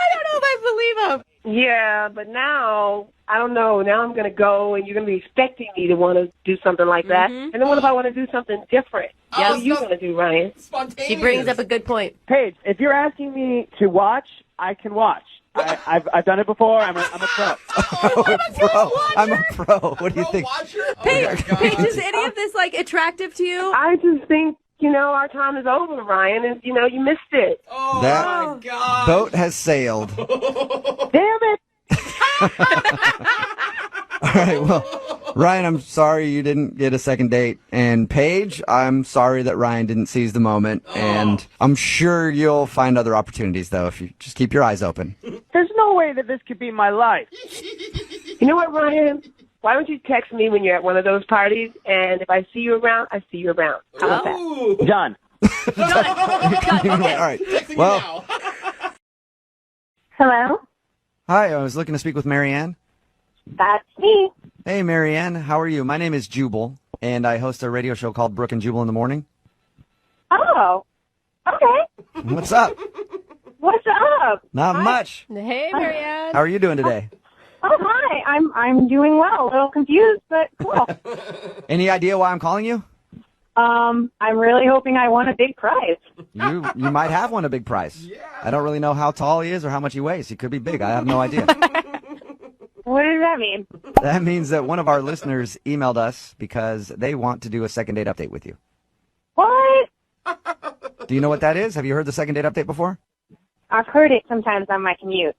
don't know if I believe him. Yeah, but now, I don't know. Now I'm going to go, and you're going to be expecting me to want to do something like that. And then what if I want to do something different? Yes. What are you going to do, Ryan? Spontaneous. She brings up a good point. Paige, if you're asking me to watch, I can watch. I've done it before. I'm a pro. I'm a pro. What do you think? Paige, is any of this attractive to you? I just think, our time is over, Ryan, and, you missed it. Oh, That my God. boat has sailed. Damn it! All right, well, Ryan, I'm sorry you didn't get a second date. And Paige, I'm sorry that Ryan didn't seize the moment. And I'm sure you'll find other opportunities, though, if you just keep your eyes open. There's no way that this could be my life. You know what, Ryan? Why don't you text me when you're at one of those parties, and if I see you around, I see you around. How about that? Done. All right. Well, Hello? hi, I was looking to speak with Marianne. That's me. Hey, Marianne, how are you? My name is Jubal, and I host a radio show called Brooke and Jubal in the morning. Oh, okay. What's up? What's up? Not much. Hey, Marianne. How are you doing today? Oh, hi. I'm doing well. A little confused, but cool. Any idea why I'm calling you? I'm really hoping I won a big prize. You might have won a big prize. Yeah. I don't really know how tall he is or how much he weighs. He could be big. I have no idea. What does that mean? That means that one of our listeners emailed us because they want to do a second date update with you. What? Do you know what that is? Have you heard the second date update before? I've heard it sometimes on my commute.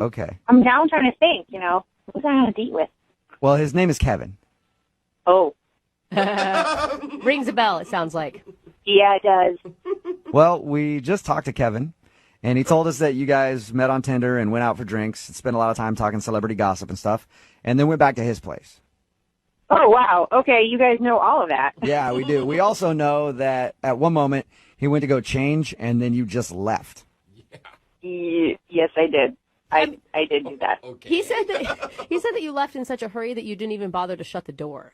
Okay. I'm now trying to think, who's I on a date with? Well, his name is Kevin. Oh. Rings a bell, it sounds like. Yeah, it does. Well, we just talked to Kevin, and he told us that you guys met on Tinder and went out for drinks, spent a lot of time talking celebrity gossip and stuff, and then went back to his place. Oh, wow. Okay, you guys know all of that. Yeah, we do. We also know that at one moment he went to go change, and then you just left. Yes, I did. I did do that. Okay. He said that you left in such a hurry that you didn't even bother to shut the door.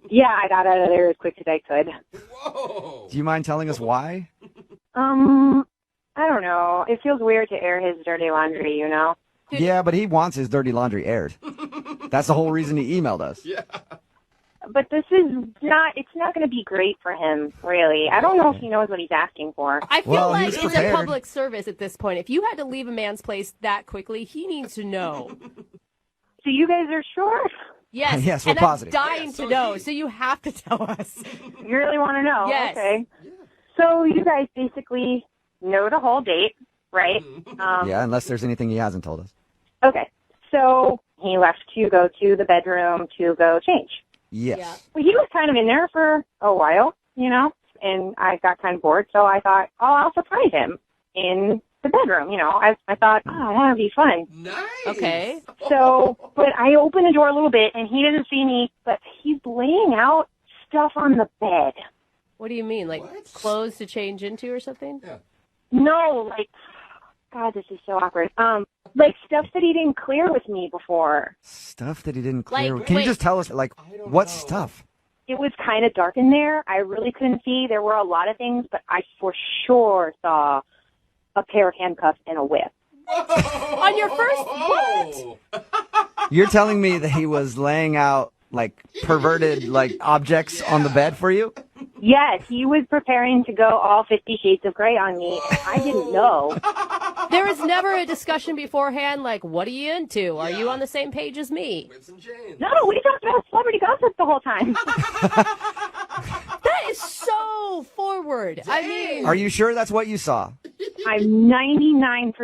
Yeah, I got out of there as quick as I could. Whoa. Do you mind telling us why? I don't know. It feels weird to air his dirty laundry, Yeah, but he wants his dirty laundry aired. That's the whole reason he emailed us. Yeah. But it's not going to be great for him, really. I don't know if he knows what he's asking for. I feel Well, like he's it's a prepared. public service at this point. If you had to leave a man's place that quickly, he needs to know. So you guys are sure? Yes. Yes, we're and positive. I'm dying to know, so you have to tell us. You really want to know? Yes. Okay. So you guys basically know the whole date, right? Yeah, unless there's anything he hasn't told us. Okay. So he left to go to the bedroom to go change. Yes. Yeah. Well, he was kind of in there for a while, and I got kind of bored, so I thought, I'll surprise him in the bedroom, I thought, that would be fun. Nice. Okay. So, but I opened the door a little bit, and he doesn't see me, but he's laying out stuff on the bed. What do you mean? Like What? clothes to change into or something? Yeah. No, God, this is so awkward. Like stuff that he didn't clear with me before. Stuff that he didn't clear. Like, Can you wait. just tell us, like, what stuff? It was kind of dark in there. I really couldn't see. There were a lot of things, but I for sure saw a pair of handcuffs and a whip. On your first what? You're telling me that he was laying out, like, perverted, like, objects on the bed for you? Yes, he was preparing to go all 50 Shades of Grey on me. I didn't know. There was never a discussion beforehand, like, what are you into? Are you on the same page as me? No, we talked about celebrity gossip the whole time. That is so forward. I mean, Are you sure that's what you saw? I'm 99%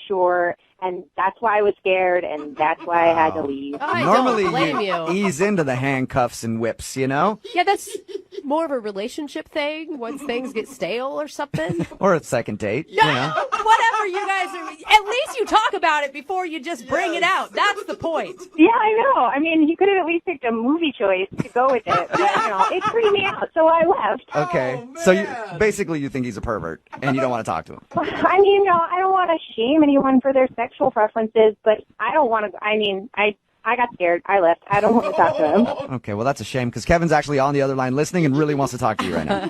sure, and that's why I was scared, and that's why I had to leave. I Normally, don't blame you. ease into the handcuffs and whips, you know? Yeah, that's more of a relationship thing once things get stale or something. Or a second date, you know? Whatever you guys are, at least you talk about it before you just bring it out. That's the point. Yeah, I know. I mean, he could have at least picked a movie choice to go with it, but, it freaked me out, so I left. Okay, so basically you think he's a pervert, and you don't want to talk to him. I mean, I don't want to shame anyone for their sexual preferences, but I don't want to, I got scared. I left. I don't want to talk to him. Okay, well, that's a shame, because Kevin's actually on the other line listening and really wants to talk to you right now.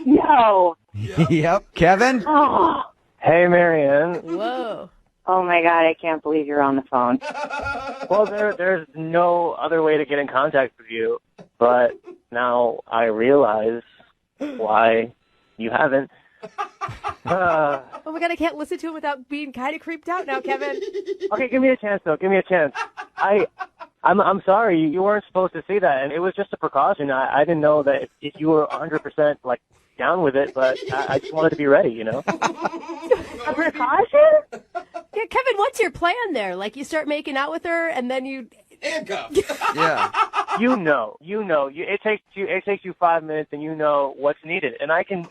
No. Yep. Kevin? Oh. Hey, Marianne. Whoa. Oh, my God. I can't believe you're on the phone. Well, there's no other way to get in contact with you, but now I realize why you haven't. Oh my God, I can't listen to him without being kind of creeped out now, Kevin. Okay, give me a chance, though. Give me a chance. I'm sorry. You weren't supposed to see that, and it was just a precaution. I didn't know that if you were 100% like down with it, but I just wanted to be ready, you know. A precaution? Yeah, Kevin, what's your plan there? Like you start making out with her, and then you handcuff. Yeah. You know. It takes you 5 minutes, and you know what's needed, and I can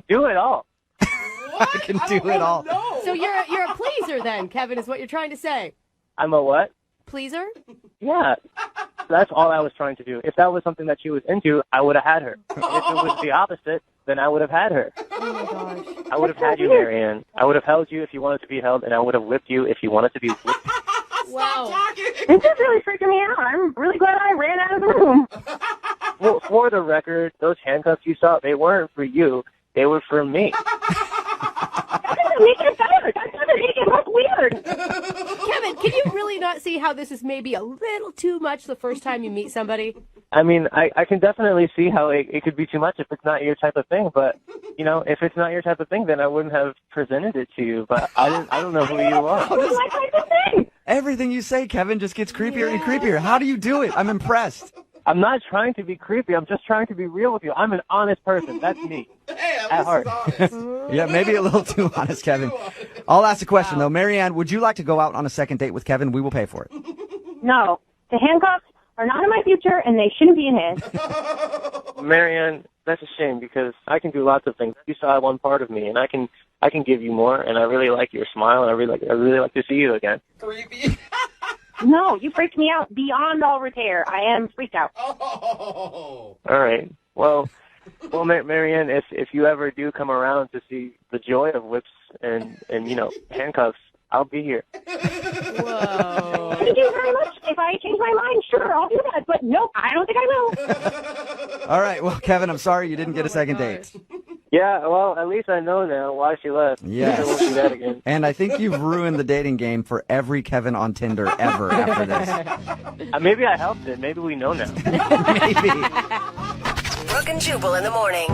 do it all. I can do it all. So you're a pleaser then, Kevin, is what you're trying to say. I'm a what? Pleaser? Yeah. That's all I was trying to do. If that was something that she was into, I would have had her. If it was the opposite, then I would have had her. Oh my gosh. I would have had you, Marianne. I would have held you if you wanted to be held, and I would have whipped you if you wanted to be whipped. Wow. This is really freaking me out. I'm really glad I ran out of the room. Well, for the record, those handcuffs you saw, they weren't for you. They were for me. That doesn't make it better. That doesn't make it look weird. Kevin, can you really not see how this is maybe a little too much the first time you meet somebody? I mean, I can definitely see how it could be too much if it's not your type of thing. But, if it's not your type of thing, then I wouldn't have presented it to you. But I don't know who you are. It's my type of thing. Everything you say, Kevin, just gets creepier and creepier. How do you do it? I'm impressed. I'm not trying to be creepy. I'm just trying to be real with you. I'm an honest person. That's me. At heart. Yeah, maybe a little too honest, Kevin. I'll ask a question, though. Marianne, would you like to go out on a second date with Kevin? We will pay for it. No. The handcuffs are not in my future, and they shouldn't be in his. Marianne, that's a shame because I can do lots of things. You saw one part of me, and I can give you more. And I really like your smile, and I really like to see you again. Creepy. No, you freaked me out beyond all repair. I am freaked out. Oh. All right. Well, Marianne, if you ever do come around to see the joy of whips and handcuffs, I'll be here. Whoa. Thank you very much. If I change my mind, sure, I'll do that. But nope, I don't think I will. All right. Well, Kevin, I'm sorry you didn't get a second date. Yeah, well, at least I know now why she left. Yes. I won't do that again. And I think you've ruined the dating game for every Kevin on Tinder ever after this. Maybe I helped it. Maybe we know now. Maybe. Brooke and Jubal in the morning.